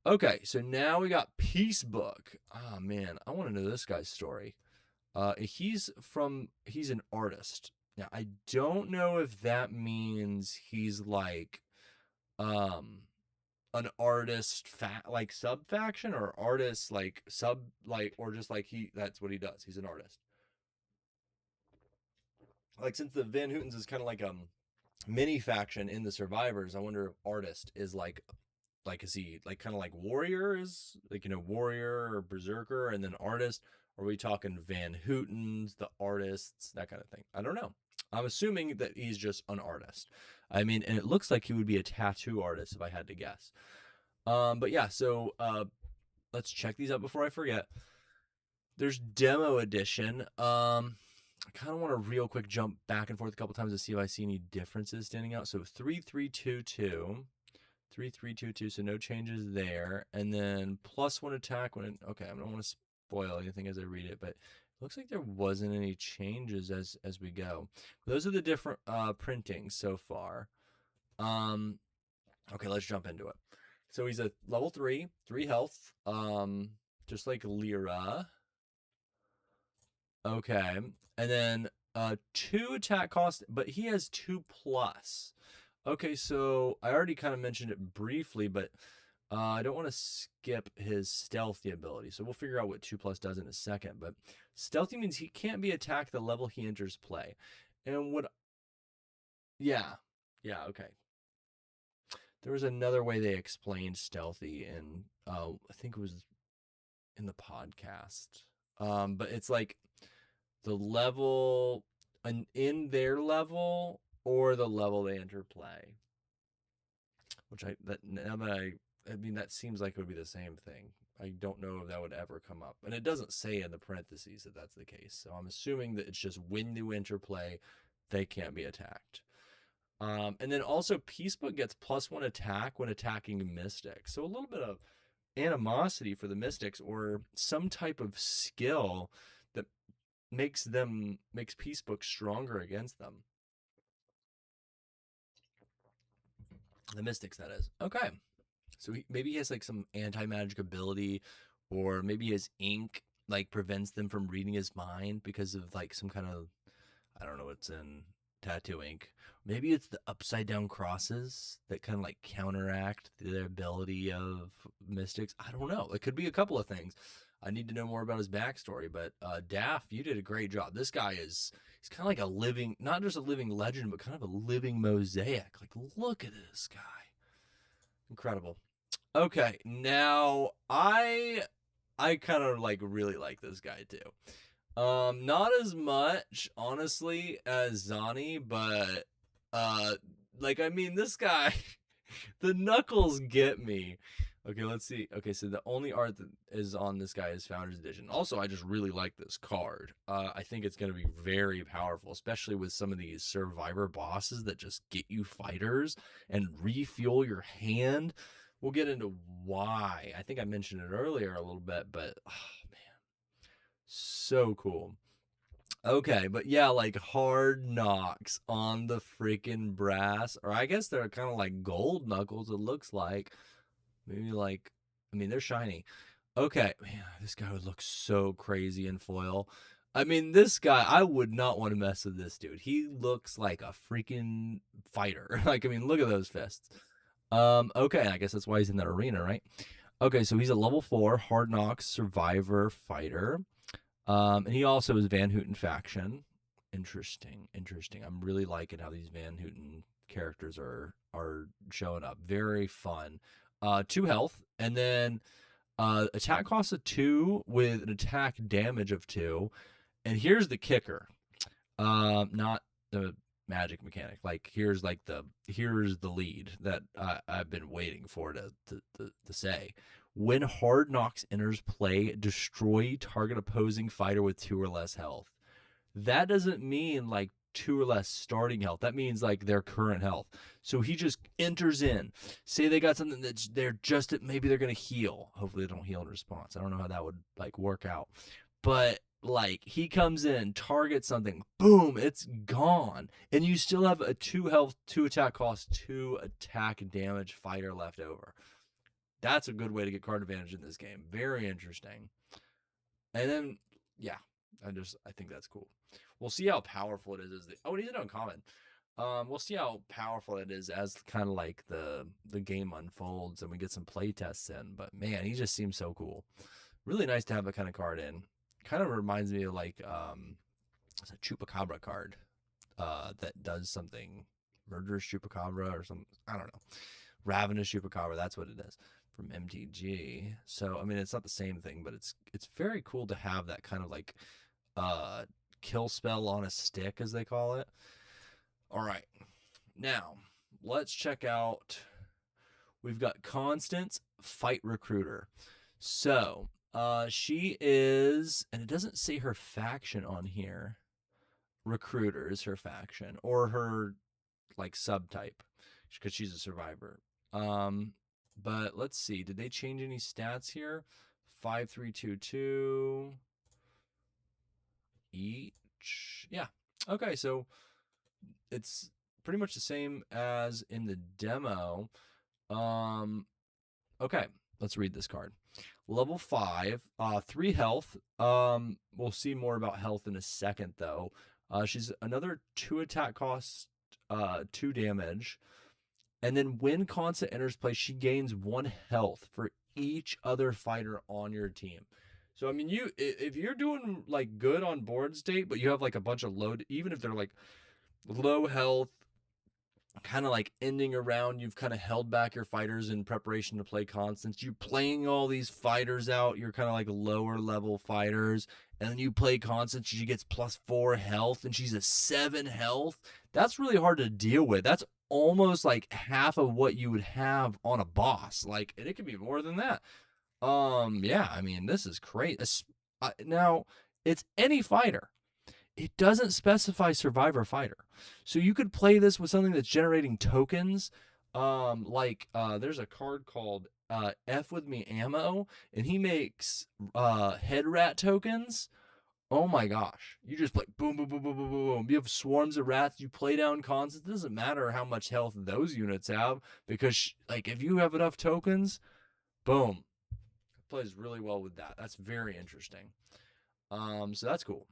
Okay, so now we got Peace Book. Ah, oh, man, I want to know this guy's story. He's an artist. Now, I don't know if that means he's like, an artist like sub faction or artist like sub like or just like that's what he does. He's an artist. Like since the Van Houtens is kind of like mini faction in the Survivors, I wonder if artist is like is he like kind of like warrior is like warrior or berserker and then artist? Or are we talking Van Houtens, the artists, that kind of thing? I don't know. I'm assuming that he's just an artist. I mean, and it looks like he would be a tattoo artist if I had to guess. But yeah, so let's check these out before I forget. There's demo edition. I kind of want to real quick jump back and forth a couple times to see if I see any differences standing out. So 3322, 3322. So no changes there, and then +1 attack when. Okay, I don't want to spoil anything as I read it, but it looks like there wasn't any changes as we go. Those are the different printings so far. Okay, let's jump into it. So he's a level 3, 3 health, just like Lyra. Okay, and then 2 attack cost, but he has 2+. Okay, so I already kind of mentioned it briefly, but I don't want to skip his stealthy ability. So we'll figure out what 2+ does in a second. But stealthy means he can't be attacked the level he enters play. And what? Yeah, okay. There was another way they explained stealthy, and I think it was in the podcast. But it's like the level in their level or the level they enter play. Which I mean that seems like it would be the same thing. I don't know if that would ever come up, and it doesn't say in the parentheses that that's the case. So I'm assuming that it's just when you enter play, they can't be attacked. And then also Peacebook gets +1 attack when attacking Mystics. So a little bit of animosity for the Mystics or some type of skill that makes Peacebook stronger against them. The Mystics, that is. Okay. So maybe he has like some anti-magic ability, or maybe his ink like prevents them from reading his mind because of like some kind of, I don't know what's in tattoo ink. Maybe it's the upside down crosses that kind of like counteract the ability of Mystics. I don't know. It could be a couple of things. I need to know more about his backstory, but Daff, you did a great job. This guy he's kind of like a living, not just a living legend, but kind of a living mosaic. Like, look at this guy. Incredible. Okay, now I kind of like really like this guy too. Not as much, honestly, as Zani, but like I mean this guy the knuckles get me. Okay, let's see. Okay, so the only art that is on this guy is Founders Edition. Also, I just really like this card. I think it's going to be very powerful, especially with some of these Survivor bosses that just get you fighters and refuel your hand. We'll get into why. I think I mentioned it earlier a little bit, but oh, man, so cool. Okay, but yeah, like hard knocks on the freaking brass, or I guess they're kind of like gold knuckles, it looks like. Maybe like, I mean, they're shiny. Okay, man, this guy would look so crazy in foil. I mean, this guy, I would not want to mess with this dude. He looks like a freaking fighter. Like, I mean, look at those fists. Okay, I guess that's why he's in that arena, right? Okay, so he's a level 4 Hard Knocks Survivor fighter. And he also is Van Houten faction. Interesting, interesting. I'm really liking how these Van Houten characters are showing up. Very fun. 2 health, and then attack cost of 2 with an attack damage of 2. And here's the kicker. Not the magic mechanic. Like here's the lead that I've been waiting for to say. When Hard Knocks enters play, destroy target opposing fighter with 2 or less health. That doesn't mean like 2 or less starting health. That means like their current health. So he just enters in. Say they got something that they're just maybe they're gonna heal. Hopefully they don't heal in response. I don't know how that would like work out. But like he comes in, targets something, boom, it's gone. And you still have a 2 health, 2 attack cost, 2 attack damage fighter left over. That's a good way to get card advantage in this game. Very interesting. And then, yeah, I think that's cool. We'll see how powerful it is. Oh, and he's an uncommon. We'll see how powerful it is as kind of like the game unfolds and we get some play tests in. But man, he just seems so cool. Really nice to have that kind of card in. Kind of reminds me of like it's a Chupacabra card that does something, murderous Chupacabra or some, I don't know, ravenous Chupacabra. That's what it is from MTG. So I mean, it's not the same thing, but it's very cool to have that kind of like kill spell on a stick, as they call it. All right, now let's check out. We've got Constance, Fight Recruiter. So she is, and it doesn't say her faction on here. Recruiter is her faction, or her like subtype, because she's a survivor. Um, but let's see. Did they change any stats here? 5322 each. Yeah. Okay, so it's pretty much the same as in the demo. Okay, let's read this card. Level 5, 3 health. We'll see more about health in a second, though. She's another 2 attack cost, 2 damage. And then when Constance enters play, she gains 1 health for each other fighter on your team. So I mean, if you're doing like good on board state, but you have like a bunch of low, even if they're like low health, kind of like ending around, you've kind of held back your fighters in preparation to play Constance. You're playing all these fighters out, you're kind of like lower level fighters, and then you play Constance, she gets +4 health and she's a 7 health. That's really hard to deal with. That's almost like half of what you would have on a boss. Like, and it can be more than that. Yeah, I mean, this is great. Now, it's any fighter. It doesn't specify survivor fighter. So you could play this with something that's generating tokens. There's a card called F with me ammo, and he makes head rat tokens. Oh my gosh. You just play boom, boom, boom, boom, boom, boom, boom. You have swarms of rats. You play down Constance. It doesn't matter how much health those units have, because like if you have enough tokens, boom. It plays really well with that. That's very interesting. So that's cool.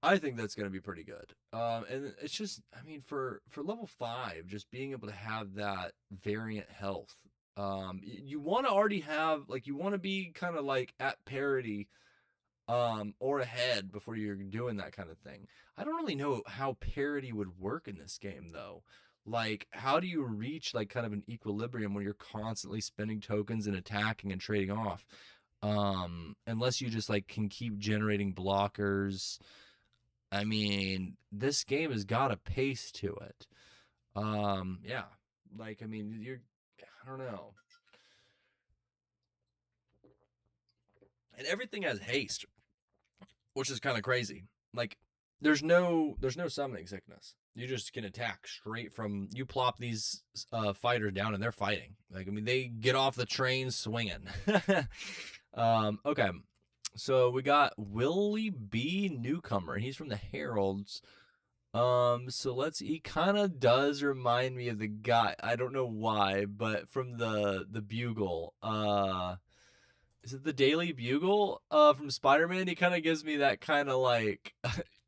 I think that's going to be pretty good. And it's just, I mean, for level 5, just being able to have that variant health. You want to already have, like, you want to be kind of like at parity or ahead before you're doing that kind of thing. I don't really know how parity would work in this game, though. Like, how do you reach like kind of an equilibrium when you're constantly spending tokens and attacking and trading off? Unless you just like can keep generating blockers. I mean, this game has got a pace to it. Yeah. Like, I mean, I don't know. And everything has haste, which is kind of crazy. Like, there's no summoning sickness. You just can attack straight from. You plop these fighters down and they're fighting. Like, I mean, they get off the train swinging. Okay, so we got Willie B. Newcomer. He's from the Heralds. So he kind of does remind me of the guy. I don't know why, but from the Bugle. Is it the Daily Bugle? From Spider-Man, he kind of gives me that kind of like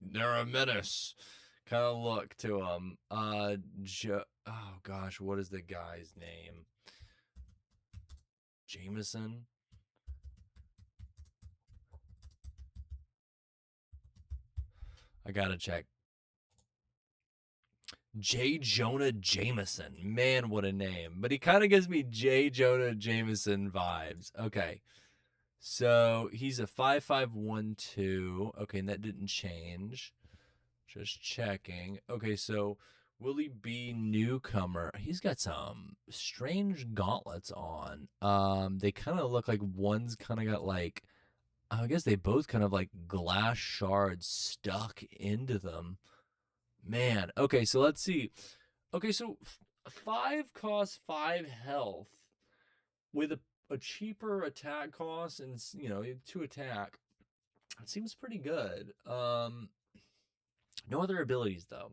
they're a menace kind of look to him. Oh gosh, what is the guy's name? Jameson. I gotta check. J. Jonah Jameson. Man, what a name. But he kind of gives me J. Jonah Jameson vibes. Okay. So he's a 5512. Okay, and that didn't change. Just checking. Okay, so Willie B. Newcomer. He's got some strange gauntlets on. They kind of look like one's kind of got like I guess they both kind of like glass shards stuck into them. Man. Okay, so let's see. Okay, so 5 costs 5 health with a cheaper attack cost and 2 attack. It seems pretty good. No other abilities though.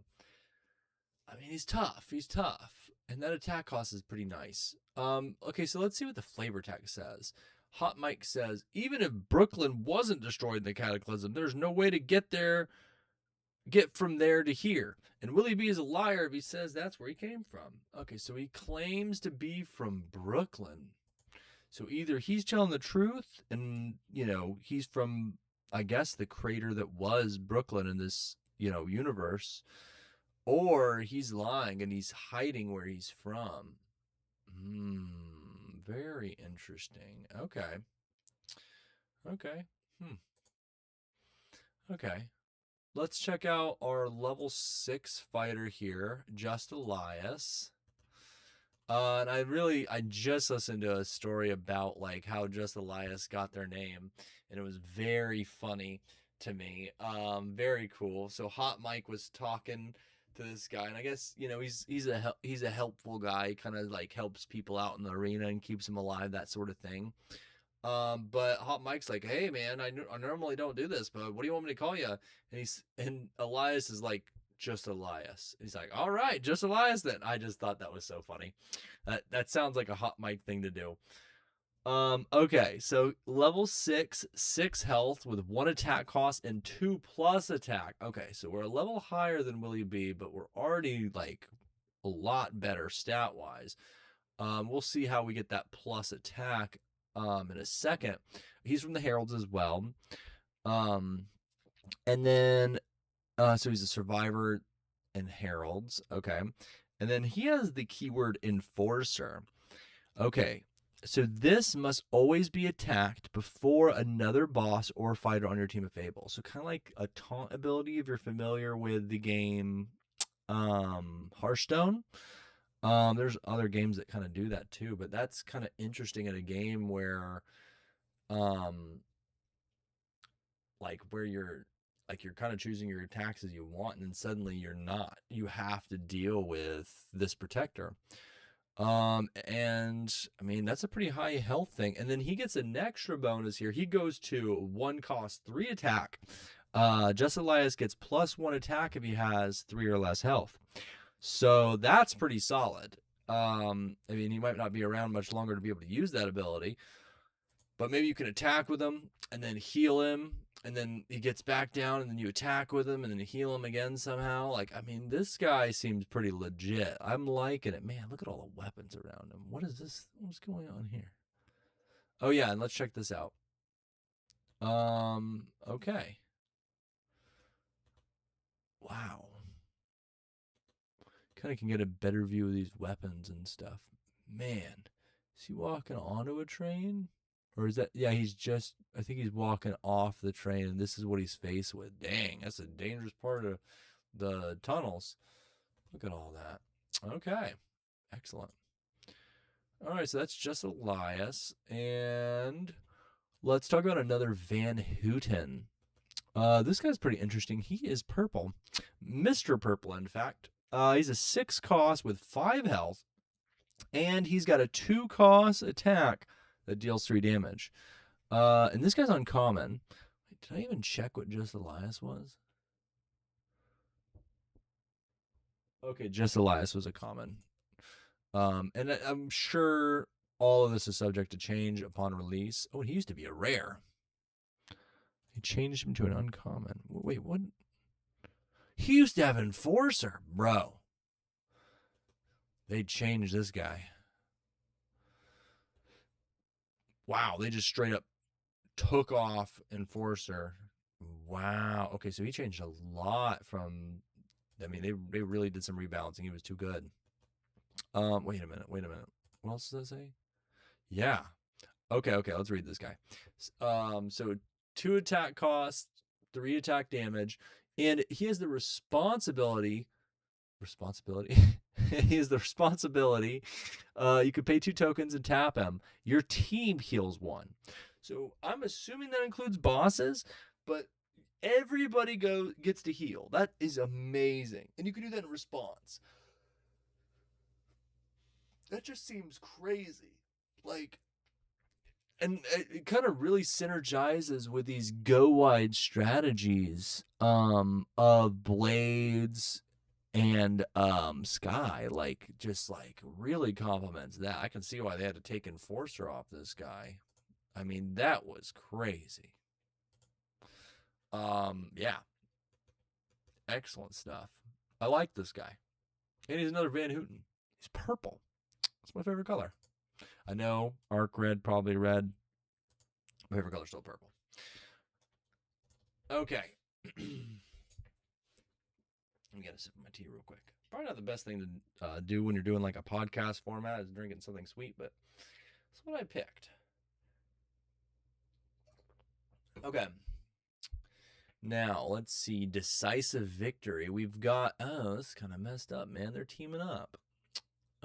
I mean, he's tough. He's tough. And that attack cost is pretty nice. Okay, so let's see what the flavor text says. Hot Mike says, even if Brooklyn wasn't destroyed in the Cataclysm, there's no way to get from there to here. And Willie B is a liar if he says that's where he came from. Okay, so he claims to be from Brooklyn. So either he's telling the truth and, he's from, I guess, the crater that was Brooklyn in this, universe, or he's lying and he's hiding where he's from. Very interesting. Okay. Okay. Okay. Let's check out our level 6 fighter here, Just Elias. And I just listened to a story about like how Just Elias got their name, and it was very funny to me. Very cool. So Hot Mike was talking to this guy, and I guess he's a helpful guy. He kind of like helps people out in the arena and keeps them alive, that sort of thing. But Hot Mike's like, hey man, I normally don't do this, but what do you want me to call you? And Elias is like, just Elias. He's like, all right, just Elias then. I just thought that was so funny. That sounds like a Hot Mike thing to do. Okay, so level 6, 6 health with 1 attack cost and 2 plus attack. Okay, so we're a level higher than Willie B, but we're already like a lot better stat wise. We'll see how we get that plus attack in a second. He's from the Heralds as well. And then so he's a survivor in Heralds. Okay. And then he has the keyword enforcer. Okay. So this must always be attacked before another boss or fighter on your team if able. So kind of like a taunt ability if you're familiar with the game Hearthstone. There's other games that kind of do that too, but that's kind of interesting in a game where like where you're kind of choosing your attacks as you want, and then suddenly you're not. You have to deal with this protector. And I mean that's a pretty high health thing. And then he gets an extra bonus here. He goes to 1 cost 3 attack. Just Elias gets +1 attack if he has 3 or less health. So that's pretty solid. I mean, he might not be around much longer to be able to use that ability, but maybe you can attack with him and then heal him, and then he gets back down, and then you attack with him and then heal him again somehow. Like, I mean, this guy seems pretty legit. I'm liking it. Man, look at all the weapons around him. What is this? What's going on here? Oh yeah, and let's check this out. Okay. Wow. Kind of can get a better view of these weapons and stuff. Man, is he walking onto a train? Or is that, yeah, I think he's walking off the train and this is what he's faced with. Dang, that's a dangerous part of the tunnels. Look at all that. Okay. Excellent. All right, so that's just Elias. And let's talk about another Van Houten. This guy's pretty interesting. He is purple. Mr. Purple, in fact. He's a 6 cost with 5 health. And he's got a 2 cost attack that deals 3 damage. And this guy's uncommon. Wait, did I even check what Just Elias was? Okay, Just Elias was a common. And I'm sure all of this is subject to change upon release. Oh, he used to be a rare. He changed him to an uncommon. Wait, what? He used to have Enforcer, bro. They changed this guy. Wow, they just straight up took off Enforcer. Wow. Okay, so he changed a lot from. I mean, they really did some rebalancing. He was too good. Wait a minute. What else does that say? Yeah. Okay. Let's read this guy. So 2 attack cost, 3 attack damage, and he has the responsibility. He has the responsibility. You could pay 2 tokens and tap him. Your team heals 1. So I'm assuming that includes bosses, but everybody gets to heal. That is amazing, and you can do that in response. That just seems crazy. Like, and it kind of really synergizes with these go wide strategies of blades and Sky. Like, just like really complements that. I can see why they had to take Enforcer off this guy. I mean, that was crazy. Yeah, excellent stuff. I like this guy, and he's another Van Houten. He's purple. It's my favorite color. I know arc red, probably red. My favorite color's still purple. Okay. Let me get a sip of my tea real quick. Probably not the best thing to do when you're doing like a podcast format is drinking something sweet, but that's what I picked. Okay. Now, let's see. Decisive victory. We've got. Oh, this is kind of messed up, man. They're teaming up.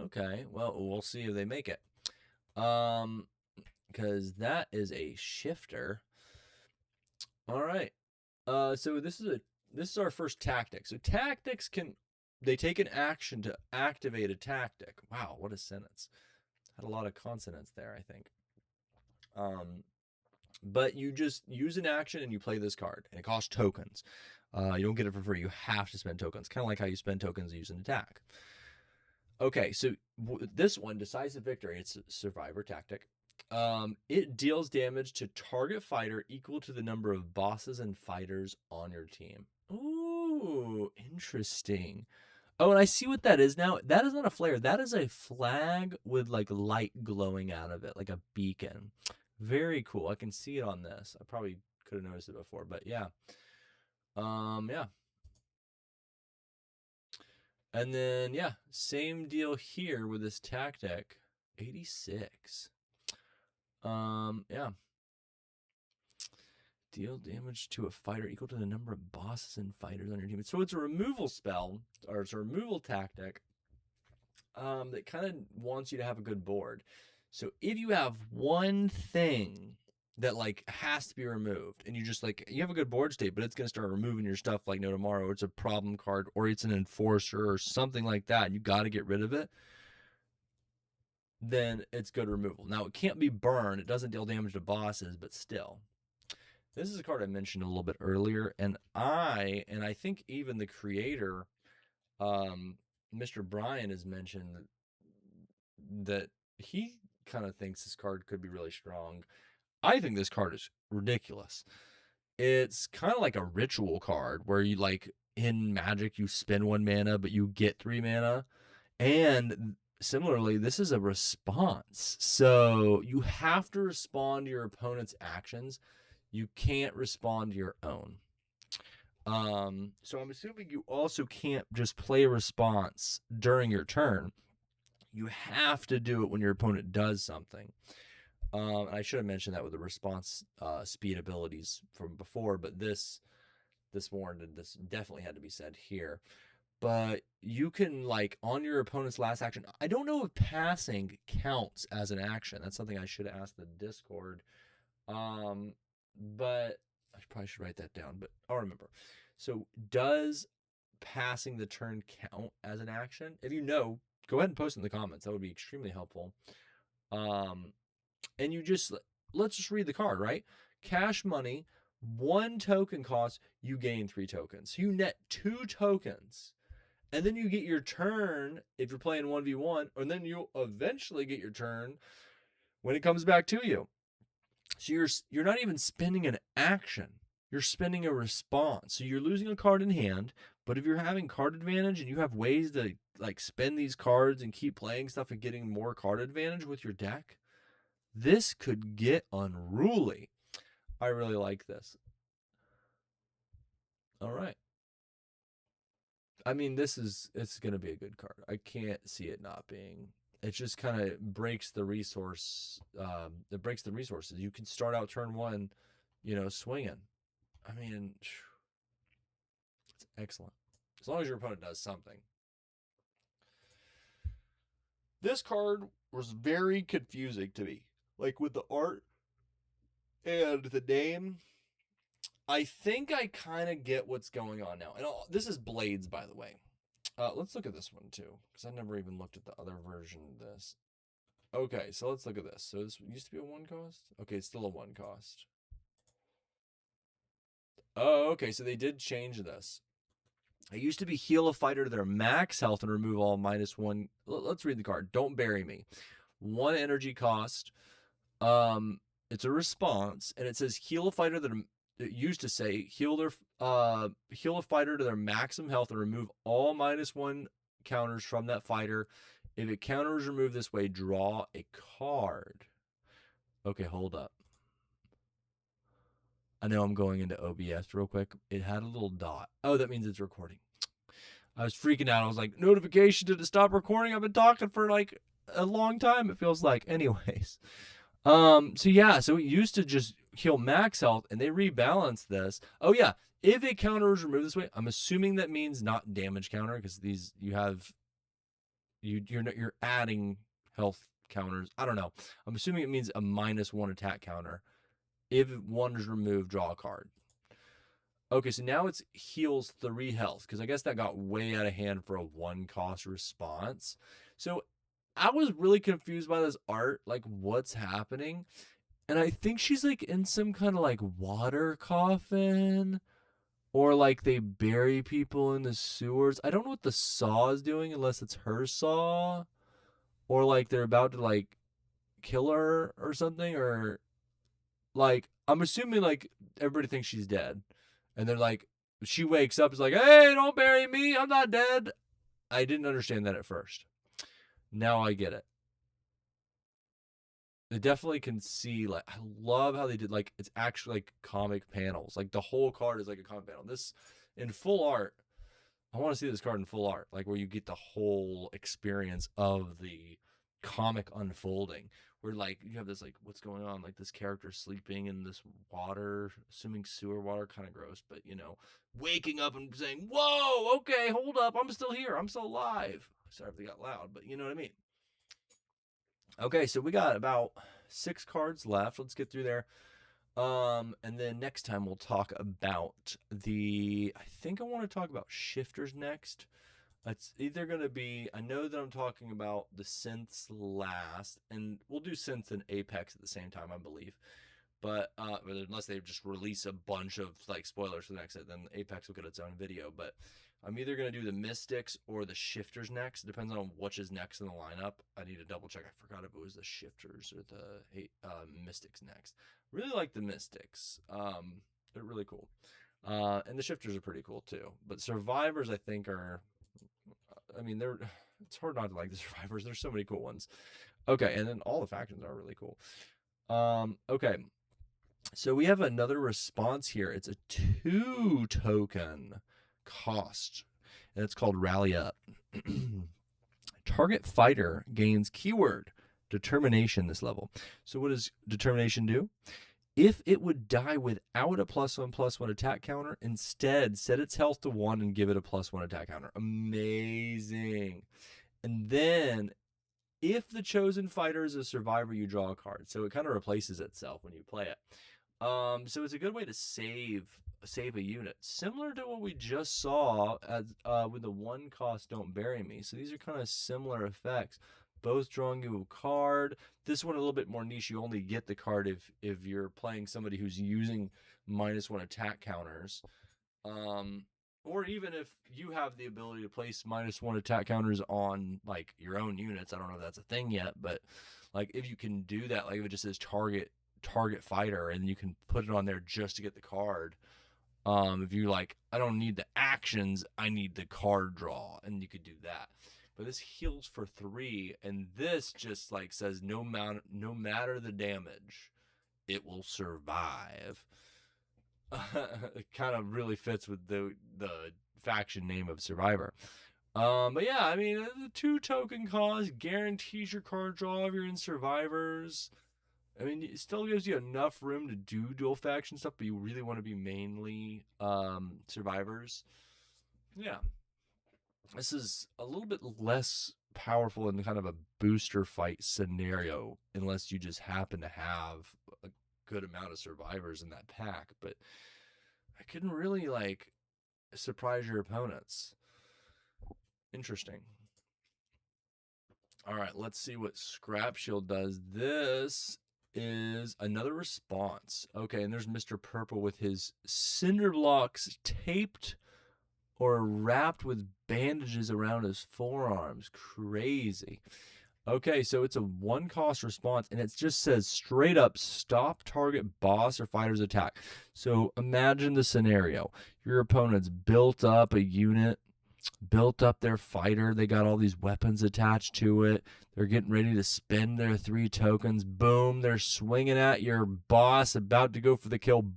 Okay. Well, we'll see if they make it. Because that is a shifter. All right. So this is our first tactic. So tactics they take an action to activate a tactic. Wow, what a sentence. Had a lot of consonants there, I think. But you just use an action and you play this card, and it costs tokens. You don't get it for free. You have to spend tokens, kind of like how you spend tokens to use an attack. Okay, so this one, Decisive Victory, it's a survivor tactic. It deals damage to target fighter equal to the number of bosses and fighters on your team. Ooh, interesting. Oh, and I see what that is now. That is not a flare. That is a flag with like light glowing out of it, like a beacon. Very cool. I can see it on this. I probably could have noticed it before, but yeah. Yeah. And then yeah, same deal here with this tactic. 86. Yeah. Deal damage to a fighter equal to the number of bosses and fighters on your team. So it's a removal spell, or it's a removal tactic that kind of wants you to have a good board. So if you have one thing that like has to be removed, and you just like you have a good board state, but it's gonna start removing your stuff like no tomorrow, or it's a problem card, or it's an enforcer, or something like that, and you got to get rid of it, then it's good removal. Now it can't be burned. It doesn't deal damage to bosses, but still. This is a card I mentioned a little bit earlier, and I think even the creator, Mr. Bryan, has mentioned that he kind of thinks this card could be really strong. I think this card is ridiculous. It's kind of like a ritual card where you like in Magic you spend 1 mana but you get 3 mana, and similarly this is a response. So you have to respond to your opponent's actions. You can't respond to your own. So I'm assuming you also can't just play a response during your turn. You have to do it when your opponent does something. I should have mentioned that with the response speed abilities from before, but this definitely had to be said here. but you can, like, on your opponent's last action. I don't know if passing counts as an action. That's something I should ask the Discord. But I probably should write that down, but I'll remember. So does passing the turn count as an action? If you know, go ahead and post it in the comments. That would be extremely helpful. And you just, let's just read the card, right? Cash money, 1 token cost, you gain 3 tokens. So you net 2 tokens. And then you get your turn if you're playing 1v1, and then you'll eventually get your turn when it comes back to you. So you're not even spending an action. You're spending a response. So you're losing a card in hand, but if you're having card advantage and you have ways to, like, spend these cards and keep playing stuff and getting more card advantage with your deck, this could get unruly. I really like this. All right. I mean, it's going to be a good card. I can't see it not being. It just kind of breaks the resource. It breaks the resources. You can start out turn 1, swinging. I mean, it's excellent. As long as your opponent does something. This card was very confusing to me. Like, with the art and the name, I think I kind of get what's going on now. And this is Blades, by the way. Let's look at this one, too, because I never even looked at the other version of this. Okay, so let's look at this. So this used to be a 1 cost? Okay, it's still a 1 cost. Oh, okay, so they did change this. It used to be heal a fighter to their max health and remove all -1. Let's read the card. Don't bury me. 1 energy cost. It's a response, and it says heal a fighter that it used to say heal a fighter to their maximum health and remove all -1 counters from that fighter. If it counters removed this way, draw a card. Okay, hold up. I know I'm going into OBS real quick. It had a little dot. Oh, that means it's recording. I was freaking out. I was like, notification, did it stop recording? I've been talking for like a long time, it feels like. Anyways. So it used to just heal max health, and they rebalanced this. Oh yeah, if a counter is removed this way, I'm assuming that means not damage counter, because these you're adding health counters. I don't know. I'm assuming it means a -1 attack counter. If 1 is removed, draw a card. Okay, so now it's heals 3 health, because I guess that got way out of hand for a 1 cost response. So I was really confused by this art, like, what's happening? And I think she's, like, in some kind of, like, water coffin, or, like, they bury people in the sewers. I don't know what the saw is doing, unless it's her saw, or, like, they're about to, like, kill her or something, or, like, I'm assuming, like, everybody thinks she's dead, and they're like, she wakes up, is like, hey, don't bury me, I'm not dead. I didn't understand that at first. Now I get it. They definitely can see, like, I love how they did, like, it's actually like comic panels. Like, the whole card is like a comic panel. This in full art. I want to see this card in full art, like, where you get the whole experience of the comic unfolding, where, like, you have this, like, what's going on, like, this character sleeping in this water, assuming sewer water, kind of gross, but, waking up and saying, whoa, okay, hold up, I'm still here, I'm still alive. Sorry if they got loud, but you know what I mean. Okay, so we got about 6 cards left. Let's get through there. And then next time we'll talk about I think I want to talk about shifters next. It's either going to be, I know that I'm talking about the synths last, and we'll do synths and Apex at the same time, I believe. But unless they just release a bunch of, like, spoilers for the next set, then Apex will get its own video. But I'm either going to do the Mystics or the Shifters next. It depends on which is next in the lineup. I need to double check. I forgot if it was the Shifters or the Mystics next. Really like the Mystics. They're really cool. And the Shifters are pretty cool too. But Survivors, I think, it's hard not to like the Survivors. There's so many cool ones. Okay, and then all the factions are really cool. Okay. So we have another response here. It's a 2 token cost, and it's called Rally Up. Target fighter gains keyword determination this level. So what does determination do? If it would die without a +1/+1 attack counter, instead set its health to 1 and give it a +1 attack counter. Amazing. And then, if the chosen fighter is a survivor, you draw a card. So it kind of replaces itself when you play it. So it's a good way to save a unit, similar to what we just saw as with the 1-cost Don't Bury Me. So these are kind of similar effects, both drawing you a card. This one a little bit more niche. You only get the card if you're playing somebody who's using -1 attack counters. Or even if you have the ability to place -1 attack counters on like your own units. I don't know if that's a thing yet, but like if you can do that, like if it just says target fighter and you can put it on there just to get the card. If you like, I don't need the actions, I need the card draw, and you could do that. But this heals for 3, and this just like says no matter the damage, it will survive. It kind of really fits with the faction name of Survivor. But yeah, I mean, the 2 token cost guarantees your card draw if you're in Survivors. I mean, it still gives you enough room to do dual faction stuff, but you really want to be mainly Survivors. Yeah. This is a little bit less powerful in kind of a booster fight scenario, unless you just happen to have a good amount of Survivors in that pack. But I couldn't really, like, surprise your opponents. Interesting. All right, let's see what Scrap Shield does. This is another response. Okay, and there's Mr. Purple with his cinder blocks taped or wrapped with bandages around his forearms. Crazy. Okay, so it's a 1-cost response, and it just says straight up, stop target boss or fighter's attack. So imagine the scenario. Your opponent's built up a unit, built up their fighter. They got all these weapons attached to it. They're getting ready to spend their 3 tokens. Boom, they're swinging at your boss, about to go for the kill.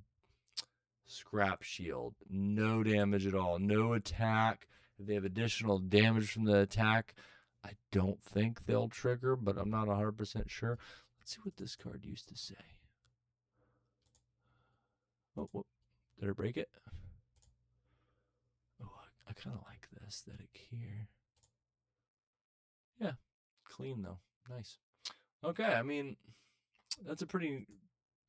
Scrap Shield. No damage at all. No attack. If they have additional damage from the attack, I don't think they'll trigger, but I'm not 100% sure. Let's see what this card used to say. Oh, did I break it? Oh, I kind of like the aesthetic here. Yeah, clean though. Nice. Okay, I mean, that's a pretty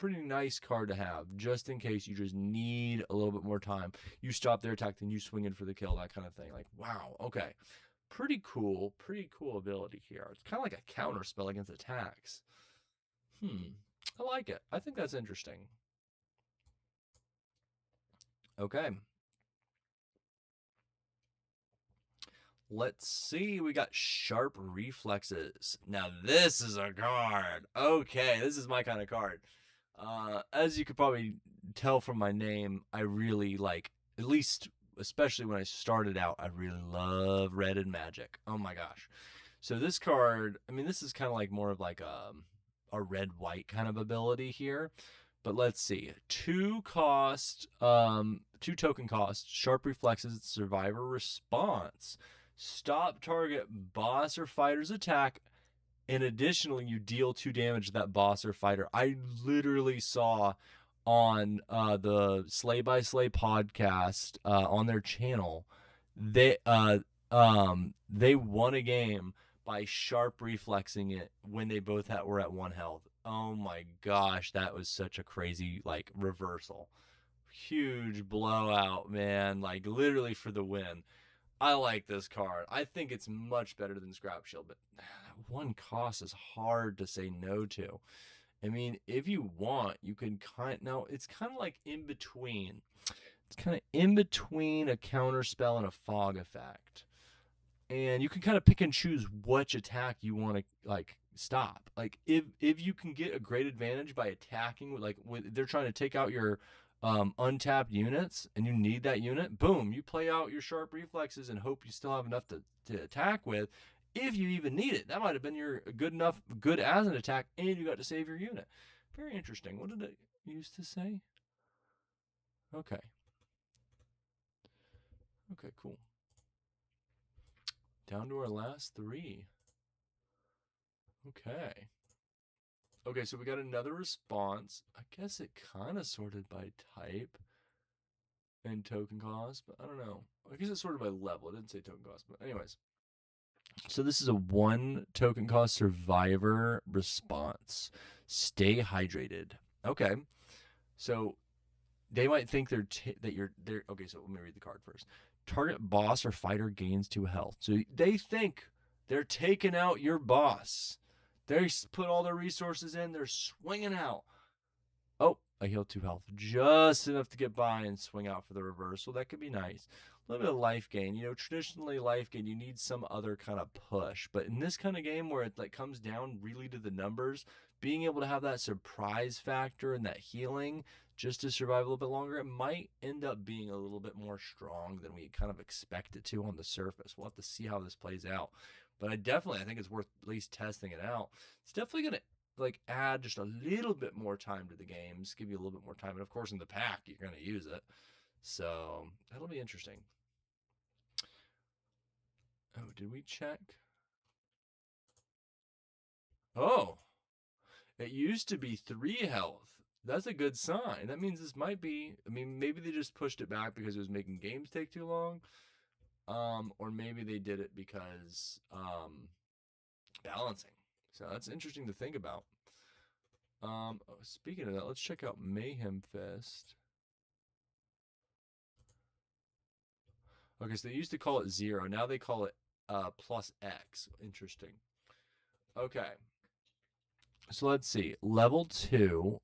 nice card to have, just in case you just need a little bit more time. You stop their attack, then you swing in for the kill, that kind of thing. Like, wow, okay. Pretty cool ability here. It's kind of like a counter spell against attacks. I like it. I think that's interesting. Okay. Let's see. We got Sharp Reflexes. Now, this is a card. Okay, this is my kind of card. As you could probably tell from my name, I really like, at least, especially when I started out, I really love Red and Magic. Oh my gosh. So this card, I mean, this is kind of like more of like a red-white kind of ability here. But let's see. 2 token cost, Sharp Reflexes, Survivor Response. Stop target boss or fighter's attack, and additionally you deal 2 damage to that boss or fighter. I literally saw on the Slay by Slay podcast on their channel, they won a game by sharp reflexing it when they both were at 1 health. Oh my gosh, that was such a crazy like reversal. Huge blowout, man, like literally for the win. I like this card. I think it's much better than Scrap Shield, but that 1 cost is hard to say no to. I mean, if you want, you can it's kind of like in between. It's kind of in between a counter spell and a fog effect. And you can kind of pick and choose which attack you want to like stop. Like if you can get a great advantage by attacking with they're trying to take out your untapped units and you need that unit, boom, you play out your sharp reflexes and hope you still have enough to attack with. If you even need it, that might have been your good as an attack, and you got to save your unit. Very interesting. What did it used to say? Okay. Okay, cool. Down to our last 3. Okay. Okay, so we got another response. I guess it kind of sorted by type and token cost, but I don't know. I guess it's sorted by level. It didn't say token cost, but anyways. So this is a 1 token cost survivor response. Stay hydrated. Okay. So they might think that you're there. Okay, so let me read the card first. Target boss or fighter gains 2 health. So they think they're taking out your boss. They put all their resources in. They're swinging out. Oh, I healed 2 health. Just enough to get by and swing out for the reversal. That could be nice. A little bit of life gain. You know, traditionally life gain, you need some other kind of push. But in this kind of game where it like comes down really to the numbers, being able to have that surprise factor and that healing just to survive a little bit longer, it might end up being a little bit more strong than we kind of expect it to on the surface. We'll have to see how this plays out. But I think it's worth at least testing it out. It's definitely going to like add just a little bit more time to the games, give you a little bit more time. And of course, in the pack, you're going to use it. So that'll be interesting. Oh, did we check? Oh, it used to be 3 health. That's a good sign. That means this might be, I mean, maybe they just pushed it back because it was making games take too long. Or maybe they did it because balancing. So that's interesting to think about. Speaking of that, let's check out Mayhem Fist. Okay, so they used to call it 0. Now they call it plus X. Interesting. Okay. So let's see. Level 2.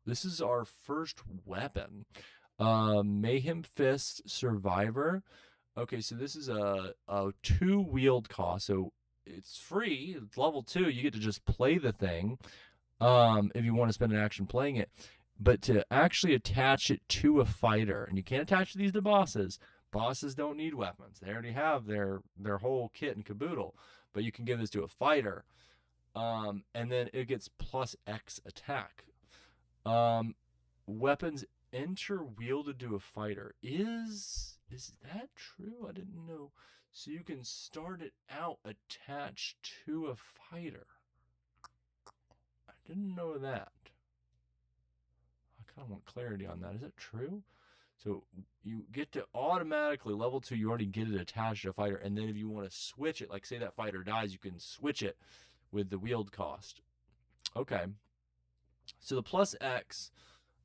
This is our first weapon. Mayhem Fist Survivor. Okay, so this is a 2 wield cost. So it's free. It's level 2. You get to just play the thing if you want to spend an action playing it. But to actually attach it to a fighter, and you can't attach these to bosses. Bosses don't need weapons. They already have their whole kit and caboodle. But you can give this to a fighter. And then it gets plus X attack. Weapons enter wielded to a fighter. Is that true? I didn't know. So you can start it out attached to a fighter. I didn't know that. I kind of want clarity on that. Is that true? So you get to automatically level 2. You already get it attached to a fighter, and then if you want to switch it, like say that fighter dies, you can switch it with the wield cost. Okay. So the plus X,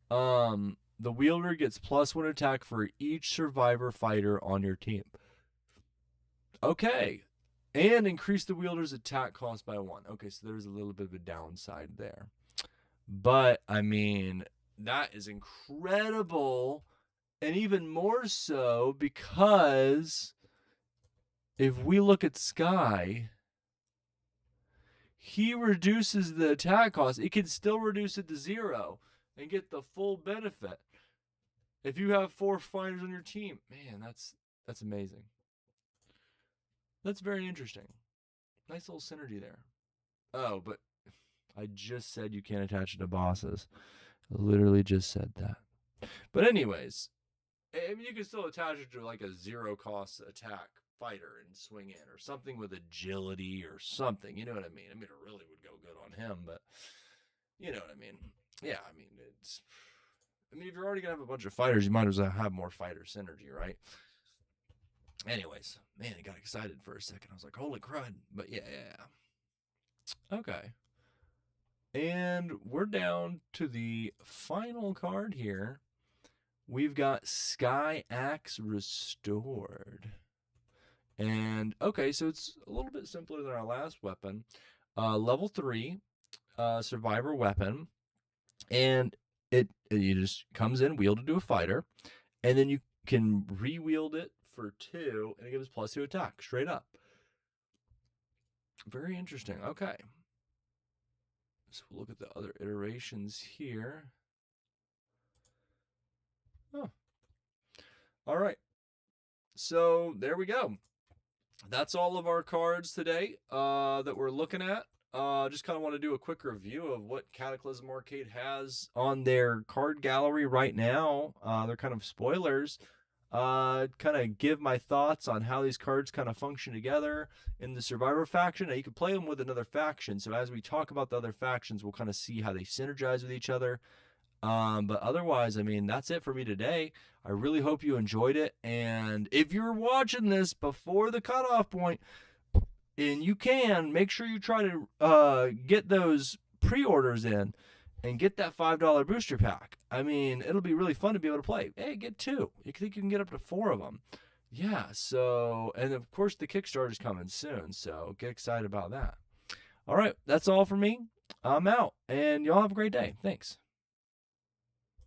the wielder gets +1 attack for each survivor fighter on your team. Okay. And increase the wielder's attack cost by 1. Okay, so there's a little bit of a downside there. But, I mean, that is incredible. And even more so because if we look at Sky, he reduces the attack cost. It can still reduce it to 0 and get the full benefit. If you have 4 fighters on your team, man, that's amazing. That's very interesting. Nice little synergy there. Oh, but I just said you can't attach it to bosses. I literally just said that. But anyways, I mean, you can still attach it to like a 0 cost attack fighter and swing in, or something with agility or something. You know what I mean? I mean, it really would go good on him, but you know what I mean? Yeah, I mean, if you're already gonna have a bunch of fighters, you might as well have more fighter synergy, right? Anyways, man, I got excited for a second. I was like, holy crud. But yeah. Okay. And we're down to the final card here. We've got Sky Axe Restored. And okay, so it's a little bit simpler than our last weapon. Level 3, survivor weapon. And it just comes in wielded to a fighter. And then you can re-wield it for 2, and it gives +2 attack, straight up. Very interesting. Okay. So we'll look at the other iterations here. Oh. All right. So there we go. That's all of our cards today that we're looking at. Just kind of want to do a quick review of what Cataclysm Arcade has on their card gallery right now. They're kind of spoilers. kind of give my thoughts on how these cards kind of function together in the Survivor faction. Now, you can play them with another faction, so as we talk about the other factions, we'll kind of see how they synergize with each other. But otherwise, I mean, that's it for me today. I really hope you enjoyed it, and if you're watching this before the cutoff point, and you can, make sure you try to get those pre-orders in and get that $5 booster pack. I mean, it'll be really fun to be able to play. Hey, get 2. You think you can get up to 4 of them. Yeah, so, and of course the Kickstarter's coming soon, so get excited about that. All right, that's all for me. I'm out, and y'all have a great day. Thanks.